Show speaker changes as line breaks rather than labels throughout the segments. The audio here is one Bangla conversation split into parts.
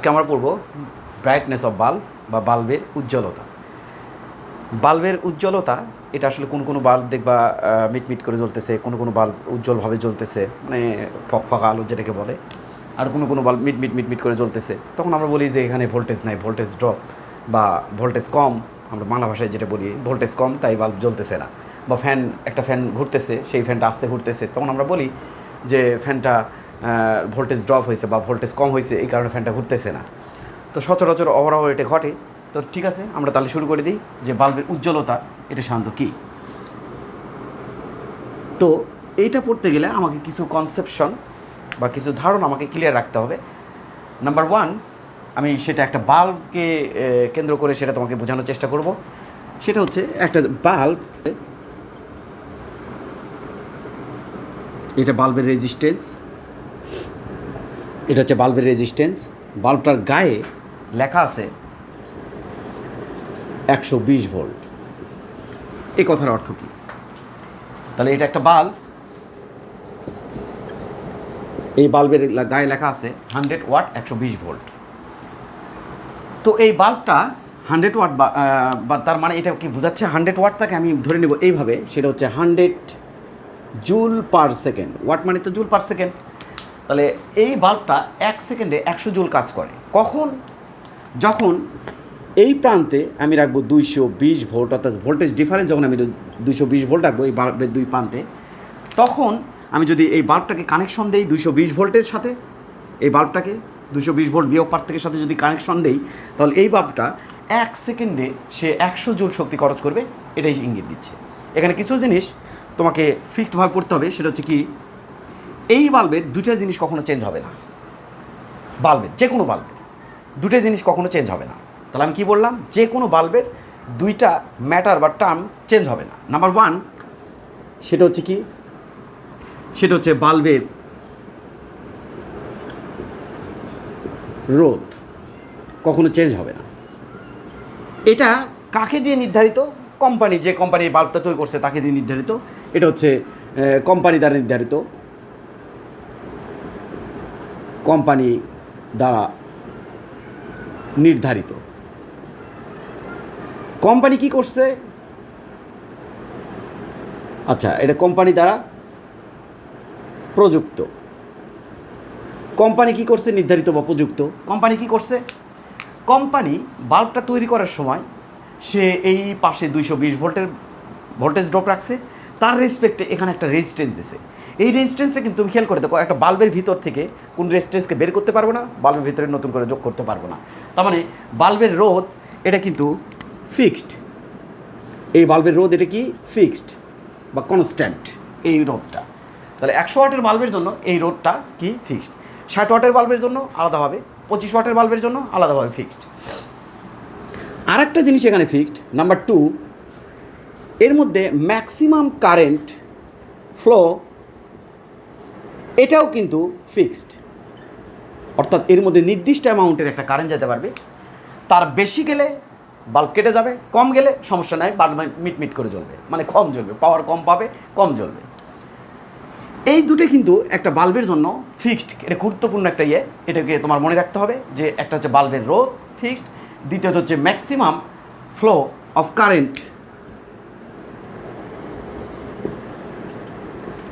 আজকে আমরা পড়ব ব্রাইটনেস অফ বাল্ব বা বাল্বের উজ্জ্বলতা। বাল্বের উজ্জ্বলতা এটা আসলে কোনো বাল্ব দেখবা মিটমিট করে জ্বলতেছে, কোনো বাল্ব উজ্জ্বলভাবে জ্বলতেছে, মানে ফকফকা আলো যেটাকে বলে, আর কোনো বাল্ব মিটমিট করে জ্বলতেছে। তখন আমরা বলি যে এখানে ভোল্টেজ নাই, ভোল্টেজ ড্রপ বা ভোল্টেজ কম। আমরা বাংলা ভাষায় যেটা বলি ভোল্টেজ কম, তাই বাল্ব জ্বলতেছে না। বা একটা ফ্যান ঘুরতেছে, সেই ফ্যানটা আস্তে ঘুরতেছে, তখন আমরা বলি যে ফ্যানটা ভোল্টেজ ড্রপ হয়েছে বা ভোল্টেজ কম হয়েছে, এই কারণে ফ্যানটা ঘুরতেছে না। তো সচরাচর অহরহ এটা ঘটে। তো ঠিক আছে, আমরা তাহলে শুরু করে দিই যে বাল্বের উজ্জ্বলতা এটা সাধারণত কী। তো এইটা পড়তে গেলে আমাকে কিছু কনসেপশন বা কিছু ধারণা আমাকে ক্লিয়ার রাখতে হবে। নাম্বার ওয়ান, আমি সেটা একটা বাল্বকে কেন্দ্র করে সেটা তোমাকে বোঝানোর চেষ্টা করব। সেটা হচ্ছে একটা বাল্ব, এটা বাল্বের রেজিস্ট্যান্স, এটা হচ্ছে বাল্বের রেজিস্ট্যান্স। বাল্বটার গায়ে লেখা আছে 120 ভোল্ট। এই কথার অর্থ কী? তাহলে এটা একটা বাল্ব, এই বাল্বের গায়ে লেখা আছে 100 ওয়াট 120 ভোল্ট। তো এই বাল্বটা 100 ওয়াট বা তার মানে এটা কি বোঝাচ্ছে? 100 ওয়াটটাকে আমি ধরে নেব এইভাবে, সেটা হচ্ছে 100 জুল পার সেকেন্ড। ওয়াট মানে তো জুল পার সেকেন্ড। তাহলে এই বাল্বটা 1 সেকেন্ডে 100 জুল কাজ করে। কখন? যখন এই প্রান্তে আমি রাখবো 220 ভোল্ট, অর্থাৎ ভোল্টেজ ডিফারেন্স যখন আমি 220 ভোল্ট রাখবো এই বাল্বের দুই প্রান্তে, তখন আমি যদি এই বাল্বটাকে কানেকশন দেই 220 ভোল্টের সাথে, এই বাল্বটাকে 220 ভোল্ট বিয়োগ পার্থক্যের সাথে যদি কানেকশন দেই, তাহলে এই বাল্বটা 1 সেকেন্ডে সে 100 জুল শক্তি খরচ করবে। এটাই ইঙ্গিত দিচ্ছে। এখানে কিছু জিনিস তোমাকে ফিক্সডভাবে পড়তে হবে। সেটা হচ্ছে কি, এই বাল্বের দুইটা জিনিস কখনো চেঞ্জ হবে না। বাল্বের যে কোনো বাল্বের দুটো জিনিস কখনো চেঞ্জ হবে না। তাহলে আমি কী বললাম? যে কোনো বাল্বের দুইটা ম্যাটার বা টার্ম চেঞ্জ হবে না। নাম্বার ওয়ান, সেটা হচ্ছে কি, সেটা হচ্ছে বাল্বের রোধ কখনো চেঞ্জ হবে না। এটা কাকে দিয়ে নির্ধারিত? কোম্পানি, যে কোম্পানি বাল্বটা তৈরি করছে তাকে দিয়ে নির্ধারিত। এটা হচ্ছে কোম্পানি দ্বারা নির্ধারিত, কোম্পানি দ্বারা নির্ধারিত। কোম্পানি কি করছে? আচ্ছা, এটা কোম্পানি দ্বারা প্রযুক্ত। কোম্পানি কি করছে? নির্ধারিত বা প্রযুক্ত। কোম্পানি কি করছে? কোম্পানি বাল্বটা তৈরি করার সময় সে এই পাশে 220 ভোল্টের ভোল্টেজ ড্রপ রাখছে, তার রেসপেক্টে এখানে একটা রেজিস্ট্যান্স দিছে। এই রেজিস্ট্যান্সটা কিন্তু তুমি খেয়াল করে দেখো, একটা বাল্বের ভিতর থেকে কোন রেজিস্ট্যান্সকে বের করতে পারবো না, বাল্বের ভিতরে নতুন করে যোগ করতে পারবো না। তার মানে বাল্বের রোধ এটা কিন্তু ফিক্সড। এই বাল্বের রোধ এটা কি? ফিক্সড বা কনস্ট্যান্ট এই রোধটা। তাহলে 100 ওয়াটের বাল্বের জন্য এই রোধটা কি? ফিক্সড। 60 ওয়াটের বাল্বের জন্য আলাদাভাবে, 25 ওয়াটের বাল্বের জন্য আলাদাভাবে ফিক্সড। আর একটা জিনিস এখানে ফিক্সড, নাম্বার টু, এর মধ্যে ম্যাক্সিমাম কারেন্ট ফ্লো এটাও কিন্তু ফিক্সড। অর্থাৎ এর মধ্যে নির্দিষ্ট অ্যামাউন্টের একটা কারেন্ট যেতে পারবে, তার বেশি গেলে বাল্ব কেটে যাবে, কম গেলে সমস্যা নাই, বাল্ব মিটমিট করে জ্বলবে, মানে কম জ্বলবে, পাওয়ার কম পাবে, কম জ্বলবে। এই দুটো কিন্তু একটা বাল্বের জন্য ফিক্সড। এটা গুরুত্বপূর্ণ একটা এটাকে তোমার মনে রাখতে হবে যে একটা হচ্ছে বাল্বের রোধ ফিক্সড, দ্বিতীয়ত হচ্ছে ম্যাক্সিমাম ফ্লো অফ কারেন্ট,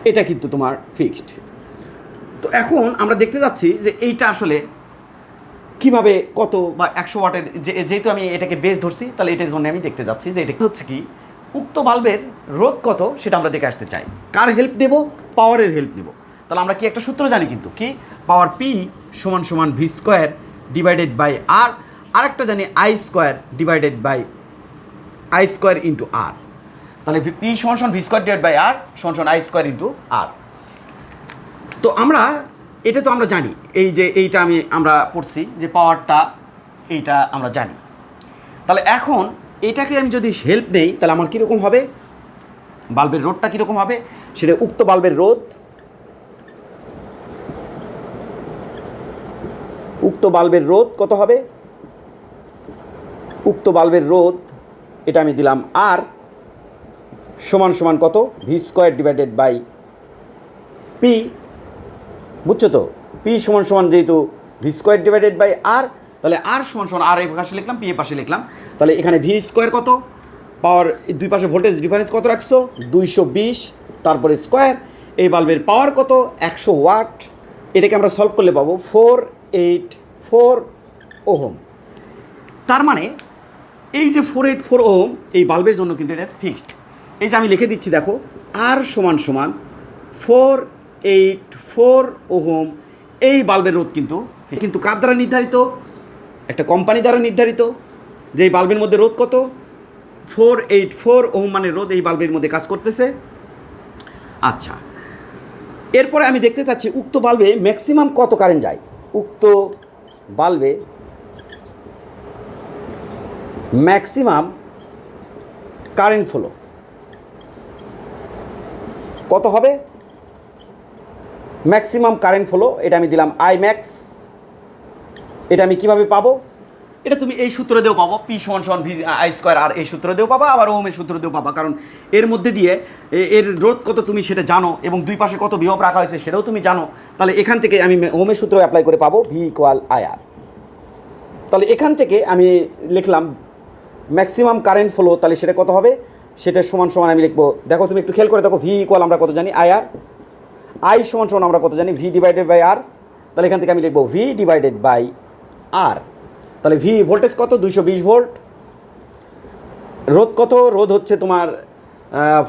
এটা কিন্তু তোমার ফিক্সড। তো এখন আমরা দেখতে যাচ্ছি যে এইটা আসলে কিভাবে কত বা 100 ওয়াটের, যেহেতু আমি এটাকে বেস ধরছি, তাহলে এটার জন্য আমি দেখতে যাচ্ছি যে এটা হচ্ছে কি, উক্ত বাল্বের রোধ কত সেটা আমরা দেখে আসতে চাই। কার হেল্প নেব? পাওয়ারের হেল্প নেব। তাহলে আমরা কি একটা সূত্র জানি কিন্তু, কি? পাওয়ার পি সমান সমান V square divided by R, আরেকটা জানি I square divided by I square into R. তাহলে পি সমান সমান V square divide by R সমান সমান আই স্কোয়ার ইন্টু আর। তো আমরা এটা তো আমরা জানি, এই যে এইটা আমরা পড়ছি যে পাওয়ারটা, এইটা আমরা জানি। তাহলে এখন এটাকে আমি যদি হেল্প নেই, তাহলে আমার কীরকম হবে? বাল্বের রোধটা কীরকম হবে? সেটা উক্ত বাল্বের রোধ, উক্ত বাল্বের রোধ কত হবে? উক্ত বাল্বের রোধ এটা আমি দিলাম আর সমান সমান কত? V square divided by P. বুঝছো তো? পি সমান সমান যেহেতু V square divided by R, তাহলে আর সমান সমান আর এই পাশে লিখলাম, পি এ পাশে লিখলাম, তাহলে এখানে ভি স্কোয়ার কত, পাওয়ার দুই পাশে ভোল্টেজ ডিফারেন্স কত রাখছো 220, তারপরে স্কোয়ার, এই বাল্বের পাওয়ার কত 100 ওয়াট, এটাকে আমরা সলভ করলে পাবো 484 ওহম। তার মানে এই যে 484 ওহম এই বাল্বের জন্য কিন্তু এটা ফিক্সড। এই যে আমি লিখে দিচ্ছি দেখো, আর সমান সমান 484 ওহম এই বাল্বের রোধ কিন্তু কার দ্বারা নির্ধারিত, একটা কোম্পানি দ্বারা নির্ধারিত, যে এই বাল্বের মধ্যে রোধ কত 484 ওহম মানের রোধ এই বাল্বের মধ্যে কাজ করতেছে। আচ্ছা, এরপরে আমি দেখতে চাচ্ছি উক্ত বাল্বে ম্যাক্সিমাম কত কারেন্ট যায়, উক্ত বাল্বে ম্যাক্সিমাম কারেন্ট ফ্লো কত হবে, ম্যাক্সিমাম কারেন্ট ফ্লো এটা আমি দিলাম আই ম্যাক্স। এটা আমি কীভাবে পাবো, এটা তুমি এই সূত্র দিয়েও পাবো, পি সমান সমান ভি আই স্কোয়ার আর এই সূত্র দিয়েও পাবা, আবার ওহমের সূত্র দিয়েও পাবা, কারণ এর মধ্যে দিয়ে এর রোধ কত তুমি সেটা জানো এবং দুই পাশে কত বিভব রাখা হয়েছে সেটাও তুমি জানো। তাহলে এখান থেকে আমি ওহমের সূত্র অ্যাপ্লাই করে পাবো ভি ইকুয়াল আই আর। তাহলে এখান থেকে আমি লিখলাম ম্যাক্সিমাম কারেন্ট ফ্লো, তাহলে সেটা কত হবে, সেটা সমান সমান আমি লিখবো, দেখো তুমি একটু খেয়াল করে দেখো, ভি ইকুয়াল আমরা কত জানি আই আর, আই সমান সমান আমরা কত জানি ভি ডিভাইডেড বাই আর, তাহলে এখান থেকে আমি লিখবো ভি ডিভাইডেড বাই আর। তাহলে ভি ভোল্টেজ কত 220 ভোল্ট, রোধ কত, রোধ হচ্ছে তোমার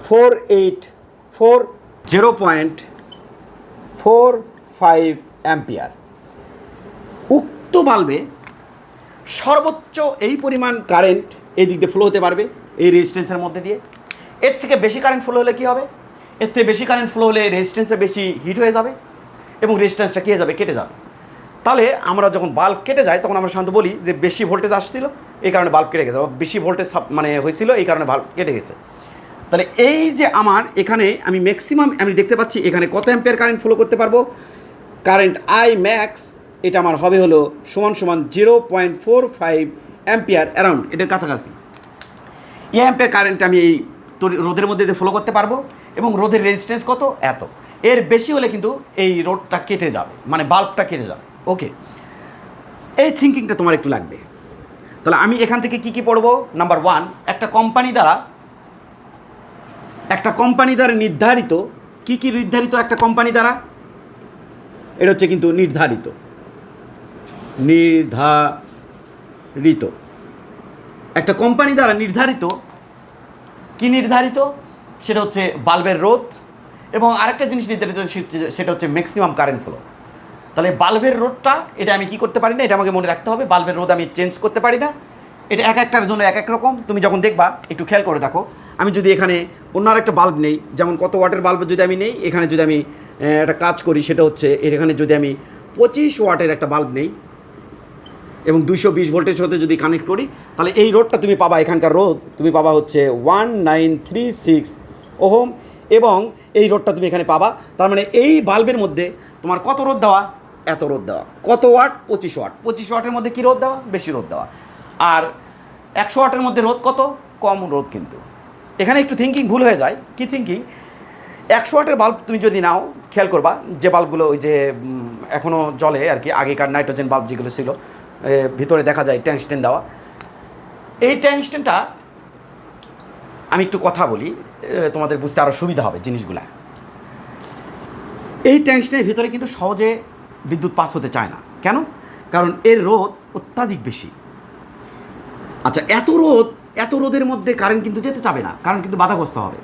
0.45 অ্যাম্পিয়ার। উক্ত বাল্বে সর্বোচ্চ এই পরিমাণ কারেন্ট এই দিক দিয়ে ফ্লো হতে পারবে এই রেজিস্ট্যান্সের মধ্যে দিয়ে। এর থেকে বেশি কারেন্ট ফ্লো হলে কী হবে, এর থেকে বেশি কারেন্ট ফ্লো হলে রেজিস্ট্যান্সে বেশি হিট হয়ে যাবে এবং রেজিস্ট্যান্সটা কী হয়ে যাবে, কেটে যাবে। তাহলে আমরা যখন বাল্ব কেটে যায় তখন আমরা সাধারণত বলি যে বেশি ভোল্টেজ আসছিল এই কারণে বাল্ব কেটে গেছে, বা বেশি ভোল্টেজ মানে হয়েছিল এই কারণে বাল্ব কেটে গেছে। তাহলে এই যে আমার এখানে আমি ম্যাক্সিমাম আমি দেখতে পাচ্ছি এখানে কত অ্যাম্পিয়ার কারেন্ট ফ্লো করতে পারবো, কারেন্ট আই ম্যাক্স এটা আমার হবে হলো সমান সমান 0.45 অ্যাম্পিয়ার অ্যারাউন্ড, এটার কাছাকাছি এই অ্যাম্পিয়ার কারেন্ট আমি এই রোধের মধ্যে দিয়ে ফ্লো করতে পারবো এবং রোধের রেজিস্ট্যান্স কত এত, এর বেশি হলে কিন্তু এই রোডটা কেটে যাবে, মানে বাল্বটা কেটে যাবে। ওকে, এই থিঙ্কিংটা তোমার একটু লাগবে। তাহলে আমি এখান থেকে কি কি পড়বো, নাম্বার 1, একটা কোম্পানি দ্বারা নির্ধারিত, কি কি নির্ধারিত একটা কোম্পানি দ্বারা, এটা হচ্ছে কিন্তু নির্ধারিত একটা কোম্পানি দ্বারা নির্ধারিত, কি নির্ধারিত, সেটা হচ্ছে বাল্বের রোধ, এবং আরেকটা জিনিস নির্ধারিত সেটা হচ্ছে ম্যাক্সিমাম কারেন্ট ফ্লো। তাহলে বাল্বের রোধটা এটা আমি কি করতে পারি না, এটা আমাকে মনে রাখতে হবে, বাল্বের রোধ আমি চেঞ্জ করতে পারি না, এটা এক একটার জন্য এক এক রকম। তুমি যখন দেখবা একটু খেয়াল করে দেখো, আমি যদি এখানে অন্য আরেকটা বাল্ব নেই, যেমন কত ওয়াটের বাল্ব যদি আমি নেই, এখানে যদি আমি একটা কাজ করি সেটা হচ্ছে এখানে যদি আমি 25 ওয়াটের একটা বাল্ব নেই এবং 220 ভোল্টেজ হতে যদি কানেক্ট করি, তাহলে এই রোধটা তুমি পাবা, এখানকার রোধ তুমি পাবা হচ্ছে 1936 ওহম, এবং এই রোধটা তুমি এখানে পাবা। তার মানে এই বাল্বের মধ্যে তোমার কত রোধ দেওয়া, এত রোধ দেওয়া, কত ওয়াট 25 ওয়াট, 25 ওয়াটের মধ্যে কী রোধ দেওয়া, বেশি রোধ দেওয়া, আর 100 ওয়াটের মধ্যে রোধ কত, কম রোধ। কিন্তু এখানে একটু থিঙ্কিং ভুল হয়ে যায়, কি থিঙ্কিং, 100 ওয়াটের বাল্ব তুমি যদি নাও, খেয়াল করবা যে বাল্বগুলো ওই যে এখনও জ্বলে আর কি, আগেকার নাইট্রোজেন বাল্ব যেগুলো ছিল, ভিতরে দেখা যায় ট্যাংস্টেন দেওয়া, এই ট্যাংস্টেনটা আমি একটু কথা বলি তোমাদের বুঝতে আরও সুবিধা হবে জিনিসগুলা। এই ট্যাংস্টেনের ভিতরে কিন্তু সহজে বিদ্যুৎ পাস হতে চায় না, কেন, কারণ এর রোধ অত্যাধিক বেশি। আচ্ছা, এত রোদের মধ্যে কারেন্ট কিন্তু যেতে চাবে না, কারণ কিন্তু বাধাগ্রস্ত হবে।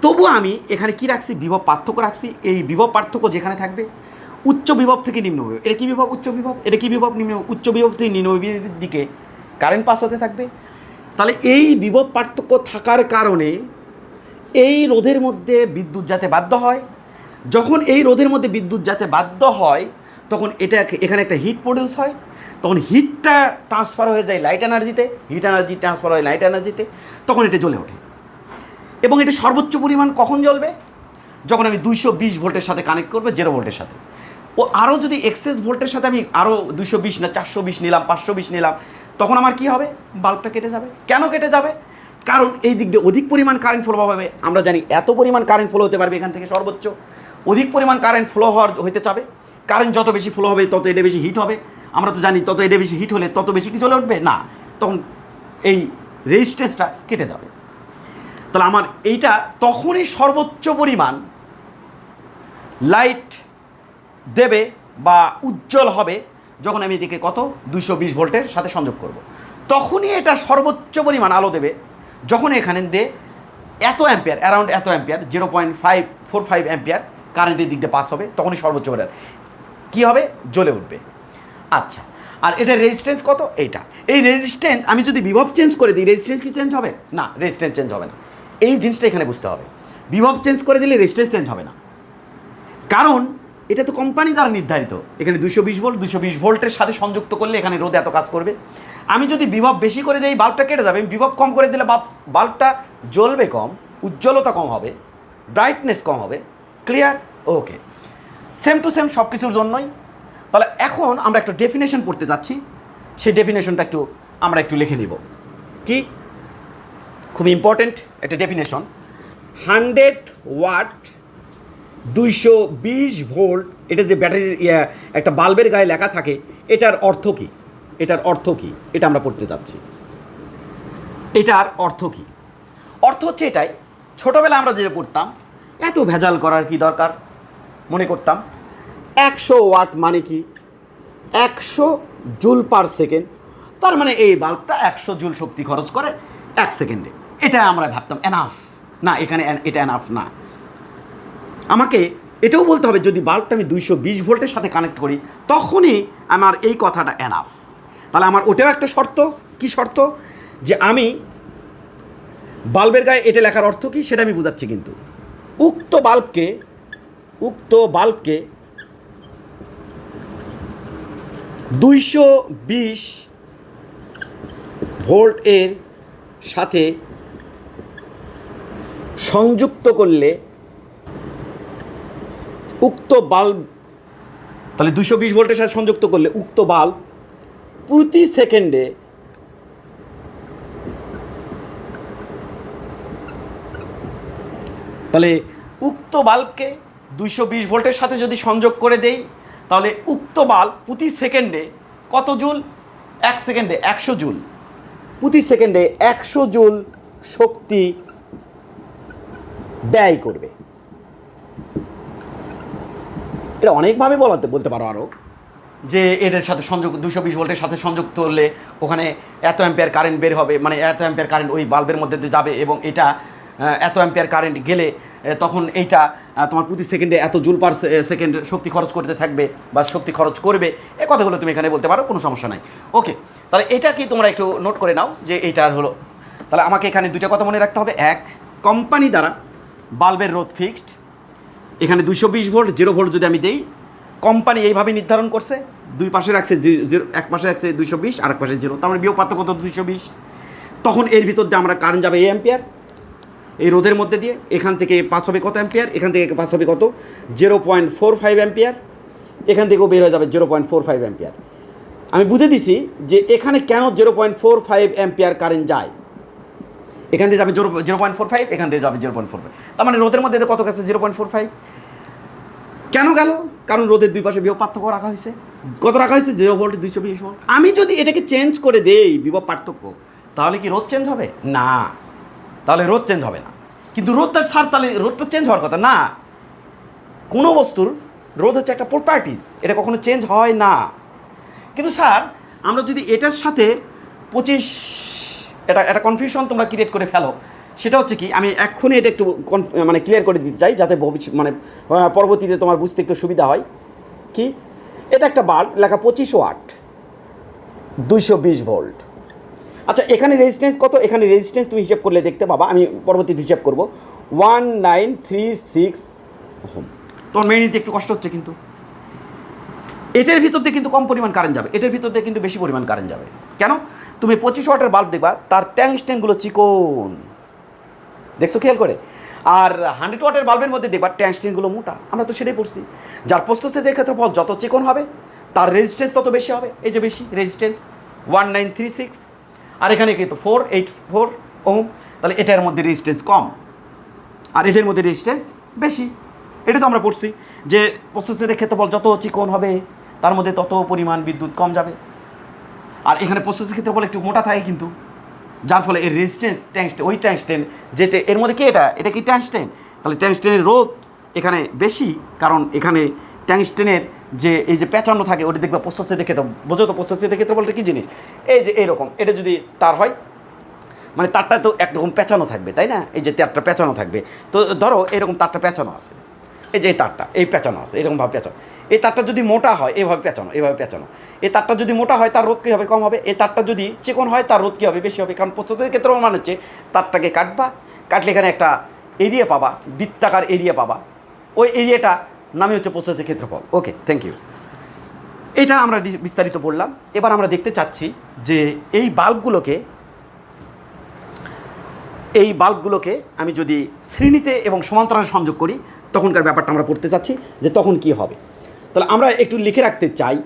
তবু আমি এখানে কি রাখছি, বিভব পার্থক্য রাখছি। এই বিভব পার্থক্য যেখানে থাকবে, উচ্চ বিভব থেকে নিম্ন বিভব, এটা কি বিভব, উচ্চ বিভব, এটা কি বিভব, নিম্ন, উচ্চ বিভব থেকে নিম্ন বিভবের দিকে কারেন্ট পাস হতে থাকবে। তাহলে এই বিভব পার্থক্য থাকার কারণে এই রোধের মধ্যে বিদ্যুৎ যাতে বাধ্য হয়, যখন এই রোধের মধ্যে বিদ্যুৎ যাতে বাধ্য হয় তখন এখানে একটা হিট প্রডিউস হয়, তখন হিটটা ট্রান্সফার হয়ে যায় লাইট এনার্জিতে, হিট এনার্জি ট্রান্সফার হয় লাইট এনার্জিতে, তখন এটা জ্বলে ওঠে। এবং এটা সর্বোচ্চ পরিমাণ কখন জ্বলবে, যখন আমি 220 ভোল্টের সাথে কানেক্ট করবো 0 ভোল্টের সাথে, ও আরও যদি এক্সেস ভোল্টের সাথে আমি আরও 220 না 420 নিলাম, 520 নিলাম, তখন আমার কি হবে, বাল্বটা কেটে যাবে। কেন কেটে যাবে, কারণ এই দিক দিয়ে অধিক পরিমাণ কারেন্ট ফ্লো হবে। আমরা জানি এত পরিমাণ কারেন্ট ফ্লো হতে পারবে এখান থেকে, সর্বোচ্চ অধিক পরিমাণ কারেন্ট ফ্লো হইতে চাবে, কারেন্ট যত বেশি ফ্লো হবে তত এটা বেশি হিট হবে। আমরা তো জানি তত এটা বেশি হিট হলে তত বেশি কি জ্বলে উঠবে না, তখন এই রেজিস্ট্যান্সটা কেটে যাবে। তাহলে আমার এইটা তখনই সর্বোচ্চ পরিমাণ লাইট দেবে বা উজ্জ্বল হবে যখন আমি এটিকে কত 220 ভোল্টের সাথে সংযোগ করব। তখনই এটা সর্বোচ্চ পরিমাণ আলো দেবে যখন এখানে দিয়ে এত অ্যাম্পিয়ার, অ্যারাউন্ড এত অ্যাম্পিয়ার 0.545 অ্যাম্পিয়ার কারেন্টের দিক দিয়ে পাস হবে, তখনই সর্বোচ্চ পরিমাণ কী হবে, জ্বলে উঠবে। আচ্ছা, আর এটার রেজিস্ট্যান্স কত? এইটা, এই রেজিস্ট্যান্স আমি যদি বিভব চেঞ্জ করে দিই, রেজিস্ট্যান্স কি চেঞ্জ হবে? না, রেজিস্ট্যান্স চেঞ্জ হবে না। এই জিনিসটা এখানে বুঝতে হবে, বিভব চেঞ্জ করে দিলে রেজিস্ট্যান্স চেঞ্জ হবে না, কারণ এটা তো কোম্পানি দ্বারা নির্ধারিত। এখানে 220 ভোল্ট, 220 ভোল্টের সাথে সংযুক্ত করলে এখানে রোদ এত কাজ করবে। আমি যদি বিভব বেশি করে দিই বাল্বটা কেটে যাবে, বিভব কম করে দিলে বাল্বটা জ্বলবে কম, উজ্জ্বলতা কম হবে, ব্রাইটনেস কম হবে। Clear? Okay, same to same সব কিছুর জন্যই। তাহলে এখন আমরা একটু ডেফিনেশন পড়তে যাচ্ছি, সেই ডেফিনেশনটা আমরা একটু লিখে নিব। কি খুব ইম্পর্টেন্ট একটা ডেফিনেশন, 100 ওয়াট 220 ভোল্ট, এটা যে ব্যাটারির একটা বাল্বের গায়ে লেখা থাকে, এটার অর্থ কী? এটার অর্থ কী এটা আমরা পড়তে যাচ্ছি। এটার অর্থ কী? অর্থ হচ্ছে এটাই, ছোটোবেলা আমরা যেটা পড়তাম, এত ভেজাল করার কি দরকার, মনে করতাম 100 ওয়াট মানে কি 100 জুল পার সেকেন্ড, তার মানে এই বাল্বটা 100 জুল শক্তি খরচ করে 1 সেকেন্ডে। এটা আমরা ভাবতাম এনাফ। না, এখানে এটা এনাফ না। আমাকে এটাও বলতে হবে, যদি বাল্বটা আমি 220 ভোল্টের সাথে কানেক্ট করি তখনই আমার এই কথাটা এনাফ। তাহলে আমার ওটাও একটা শর্ত। কি শর্ত? যে আমি বাল্বের গায়ে এটা লেখার অর্থ কী সেটা আমি বুঝাচ্ছি, কিন্তু উক্ত বাল্বকে 220 ভোল্ট এর সাথে সংযুক্ত করলে উক্ত বাল্ব, তাহলে 220 ভোল্টের সাথে সংযুক্ত করলে উক্ত বাল্ব প্রতি সেকেন্ডে তাহলে উক্ত বাল্বকে 220 ভোল্টের সাথে যদি সংযোগ করে দেই, তাহলে উক্ত বাল্ব প্রতি সেকেন্ডে কত জুল? 1 সেকেন্ডে 100 জুল, প্রতি সেকেন্ডে 100 জুল শক্তি ব্যয় করবে। এটা অনেকভাবে বলতে পারো আরও, যে এটার সাথে সংযোগ 220 ভোল্টের সাথে সংযুক্ত হলে ওখানে এত অ্যাম্পিয়ার কারেন্ট বের হবে, মানে এত অ্যাম্পিয়ার কারেন্ট ওই বাল্বের মধ্যে দিয়ে যাবে, এবং এটা এত অ্যাম্পিয়ার কারেন্ট গেলে তখন এইটা তোমার প্রতি সেকেন্ডে এত জুল পার সেকেন্ড শক্তি খরচ করতে থাকবে বা শক্তি খরচ করবে। এই কথাগুলো তুমি এখানে বলতে পারো, কোনো সমস্যা নাই। ওকে, তাহলে এটা কি তোমরা একটু নোট করে নাও যে এইটার হলো। তাহলে আমাকে এখানে দুইটা কথা মনে রাখতে হবে। এক, কোম্পানি দ্বারা বাল্বের রোধ ফিক্সড, এখানে 220 ভোল্ট 0 ভোল্ট যদি আমি দেই, কোম্পানি এইভাবে নির্ধারণ করছে, দুই পাশে রাখছে 0, এক পাশে রাখছে 220 আর এক পাশে 0, তার মানে বিয়োগ পার্থক্য কত? 220। তখন এর ভিতর দিয়ে আমরা কারেন্ট যাবে অ্যাম্পিয়ার, এই রোধের মধ্যে দিয়ে এখান থেকে পাস হবে কত অ্যাম্পিয়ার, এখান থেকে পাস হবে কত 0.45 অ্যাম্পিয়ার, এখান থেকেও বের হয়ে যাবে 0.45 অ্যাম্পিয়ার। আমি বুঝে দিছি যে এখানে কেন 0.45 অ্যাম্পিয়ার কারেন্ট যায়, এখান থেকে যাবে 0.45, এখান থেকে যাবে 0.45, তার মানে রোধের মধ্যে কত গেছে 0.45। কেন গেল? কারণ রোধের দুই পাশে বিভব পার্থক্য রাখা হয়েছে। কত রাখা হয়েছে? 0 ভোল্ট 220 ভোল্ট। আমি যদি এটাকে চেঞ্জ করে দেই বিভব পার্থক্য, তাহলে কি রোধ চেঞ্জ হবে? না, তাহলে রোধ চেঞ্জ হবে না। কিন্তু রোধটা তাহলে রোধটা চেঞ্জ হওয়ার কথা না। কোনো বস্তুর রোধ হচ্ছে একটা প্রপার্টিজ, এটা কখনো চেঞ্জ হয় না। কিন্তু স্যার আমরা যদি এটার সাথে 25, এটা কনফিউশন তোমরা ক্রিয়েট করে ফেলো। সেটা হচ্ছে কি, আমি এক্ষুনি এটা একটু মানে ক্লিয়ার করে দিতে চাই, যাতে মানে পরবর্তীতে তোমার বুঝতে একটু সুবিধা হয়। কি, এটা একটা বাল্ব লেখা 25 ওয়াট 220 ভোল্ট। আচ্ছা, এখানে রেজিস্ট্যান্স কত? এখানে রেজিস্ট্যান্স তুমি হিসাব করলে দেখতে পাবা, আমি পরবর্তীতে হিসাব করবো 1936 ওহম। তোমার মেনে নিতে একটু কষ্ট হচ্ছে, কিন্তু এটার ভিতর দিয়ে কিন্তু কম পরিমাণ কারেন্ট যাবে, এটার ভিতর দিয়ে কিন্তু বেশি পরিমাণ কারেন্ট যাবে। কেন? তুমি 25 ওয়াটের বাল্ব দেখবা, তার ট্যাংস্টেনগুলো চিকন, দেখছো খেয়াল করে। আর 100 ওয়াটের বাল্বের মধ্যে দেখবা ট্যাংস্টেনগুলো মোটা। আমরা তো সেটাই পড়ছি, যার প্রস্থচ্ছেদের ক্ষেত্রফল যত চিকন হবে তার রেজিস্ট্যান্স তত বেশি হবে। এই যে বেশি রেজিস্ট্যান্স 1936, আর এখানে কিন্তু 484 ওহম। তাহলে এটার মধ্যে রেজিস্ট্যান্স কম আর এটার মধ্যে রেজিস্ট্যান্স বেশি। এটা তো আমরা পড়ছি যে প্রসেসরের ক্ষেত্রফল যত চিকন হবে তার মধ্যে তত পরিমাণ বিদ্যুৎ কম যাবে। আর এখানে প্রসেসরের ক্ষেত্রফল একটু মোটা থাকে কিন্তু, যার ফলে এর রেজিস্ট্যান্স ট্যাংস্টেন, ওই ট্যাংস্টেন যেটা এর মধ্যে কি এটা কি ট্যাংস্টেন, তাহলে ট্যাংস্টেনের রোধ এখানে বেশি, কারণ এখানে ট্যাংস্টেনের যে এই যে পেঁচানো থাকে ওটা দেখবে প্রসেসরের ক্ষেত্রে, বোঝো তো প্রসেসরের ক্ষেত্রফলটা কী জিনিস, এই যে এইরকম এটা যদি তার হয় মানে তারটা তো একরকম পেঁচানো থাকবে, তাই না, এই যে তারটা পেঁচানো থাকবে, তো ধরো এরকম তারটা পেঁচানো আছে, এই যে এই তারটা এই পেঁচানো আছে এরকমভাবে পেঁচানো, এই তারটা যদি মোটা হয় এইভাবে পেঁচানো, এইভাবে পেঁচানো, এই তারটা যদি মোটা হয় তার রোধ কী হবে, কম হবে, এই তারটা যদি চিকন হয় তার রোধ কী হবে, বেশি হবে, কারণ প্রস্তুতের ক্ষেত্রে মানে হচ্ছে তারটাকে কাটবা, কাটলে এখানে একটা এরিয়া পাবা, বৃত্তাকার এরিয়া পাবা, ওই এরিয়াটা নামে হচ্ছে প্রস্তুতের ক্ষেত্রফল। ওকে, থ্যাংক ইউ। এটা আমরা বিস্তারিত বললাম। এবার আমরা দেখতে চাচ্ছি যে এই বাল্বগুলোকে আমি যদি শ্রেণীতে এবং সমান্তরালে সংযোগ করি তখনকার ব্যাপারটা আমরা পড়তে চাচ্ছি যে তখন কি হবে। তাহলে আমরা একটু লিখে রাখতে চাই।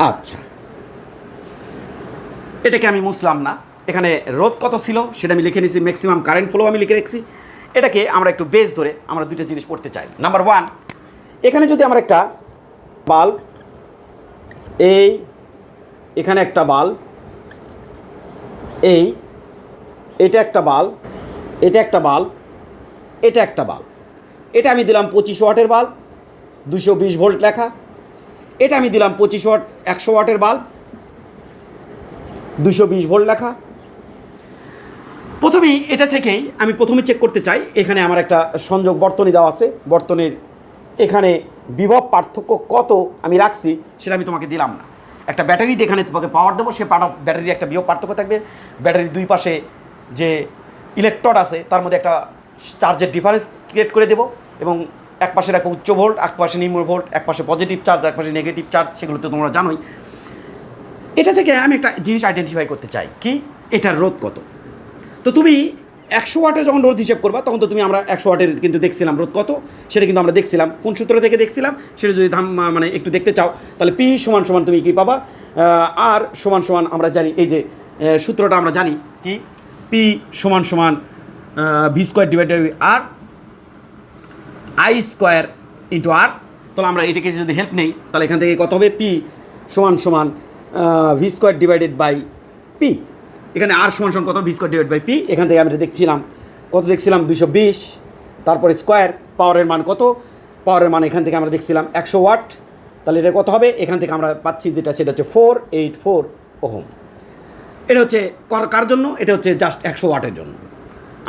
আচ্ছা, এটাকে আমি মুছলাম না, এখানে রোধ কত ছিল সেটা আমি লিখে নিয়েছি, ম্যাক্সিমাম কারেন্ট ফ্লো আমি লিখে রেখেছি। এটাকে আমরা একটু বেস ধরে আমরা দুইটা জিনিস পড়তে চাই। নাম্বার ওয়ান, এখানে যদি আমরা একটা বাল্ব, এখানে একটা বাল্ব, এটা একটা বাল্ব, এটা একটা বাল্ব, এটা একটা বাল্ব, এটা আমি দিলাম 25 ওয়াটের বাল্ব, 220 ভোল্ট লেখা। এটা আমি দিলাম 25 ওয়াট 100 ওয়াটের বাল্ব, 220 ভোল্ট লেখা। প্রথমেই এটা থেকেই আমি প্রথমে চেক করতে চাই, এখানে আমার একটা সংযোগ বর্তনী দেওয়া আছে, বর্তনীর এখানে বিভব পার্থক্য কত আমি রাখছি সেটা আমি তোমাকে দিলাম না। একটা ব্যাটারি দিয়ে এখানে তোমাকে পাওয়ার দেবো, সে ব্যাটারির একটা বিভব পার্থক্য থাকবে, ব্যাটারির দুই পাশে যে ইলেকট্রড আছে তার মধ্যে একটা চার্জের ডিফারেন্স ক্রিয়েট করে দেবো, এবং এক পাশে রাখবো উচ্চ ভোল্ট, এক পাশে নিম্ন ভোল্ট, এক পাশে পজিটিভ চার্জ, এক পাশে নেগেটিভ চার্জ, সেগুলো তো তোমরা জানোই। এটা থেকে আমি একটা জিনিস আইডেন্টিফাই করতে চাই, কি এটার রোধ কত। তো তুমি 100 ওয়াটের যখন রোধ হিসেব করবা তখন তো তুমি আমরা 100 ওয়াটের কিন্তু দেখছিলাম রোধ কত, সেটা কিন্তু আমরা দেখছিলাম কোন সূত্র থেকে দেখছিলাম, সেটা যদি মানে একটু দেখতে চাও তাহলে পি সমান সমান তুমি কী পাবা, আর সমান সমান আমরা জানি, এই যে সূত্রটা আমরা জানি কি, পি সমান সমান V square divided R I square into R. তাহলে আমরা এটাকে যদি হেল্প নেই তাহলে এখান থেকে কত হবে, পি সমান সমান V square divided by P, এখানে আর সমান সমান কত, V square divide by P. এখান থেকে আমরা দেখছিলাম কত, দেখছিলাম 220, তারপরে স্কোয়ার, পাওয়ারের মান কত, পাওয়ারের মান এখান থেকে আমরা দেখছিলাম 100 ওয়াট, তাহলে এটা কত হবে, এখান থেকে আমরা পাচ্ছি যেটা সেটা হচ্ছে 484 ওহম। এটা হচ্ছে কার জন্য, এটা হচ্ছে জাস্ট 100 ওয়াটের জন্য।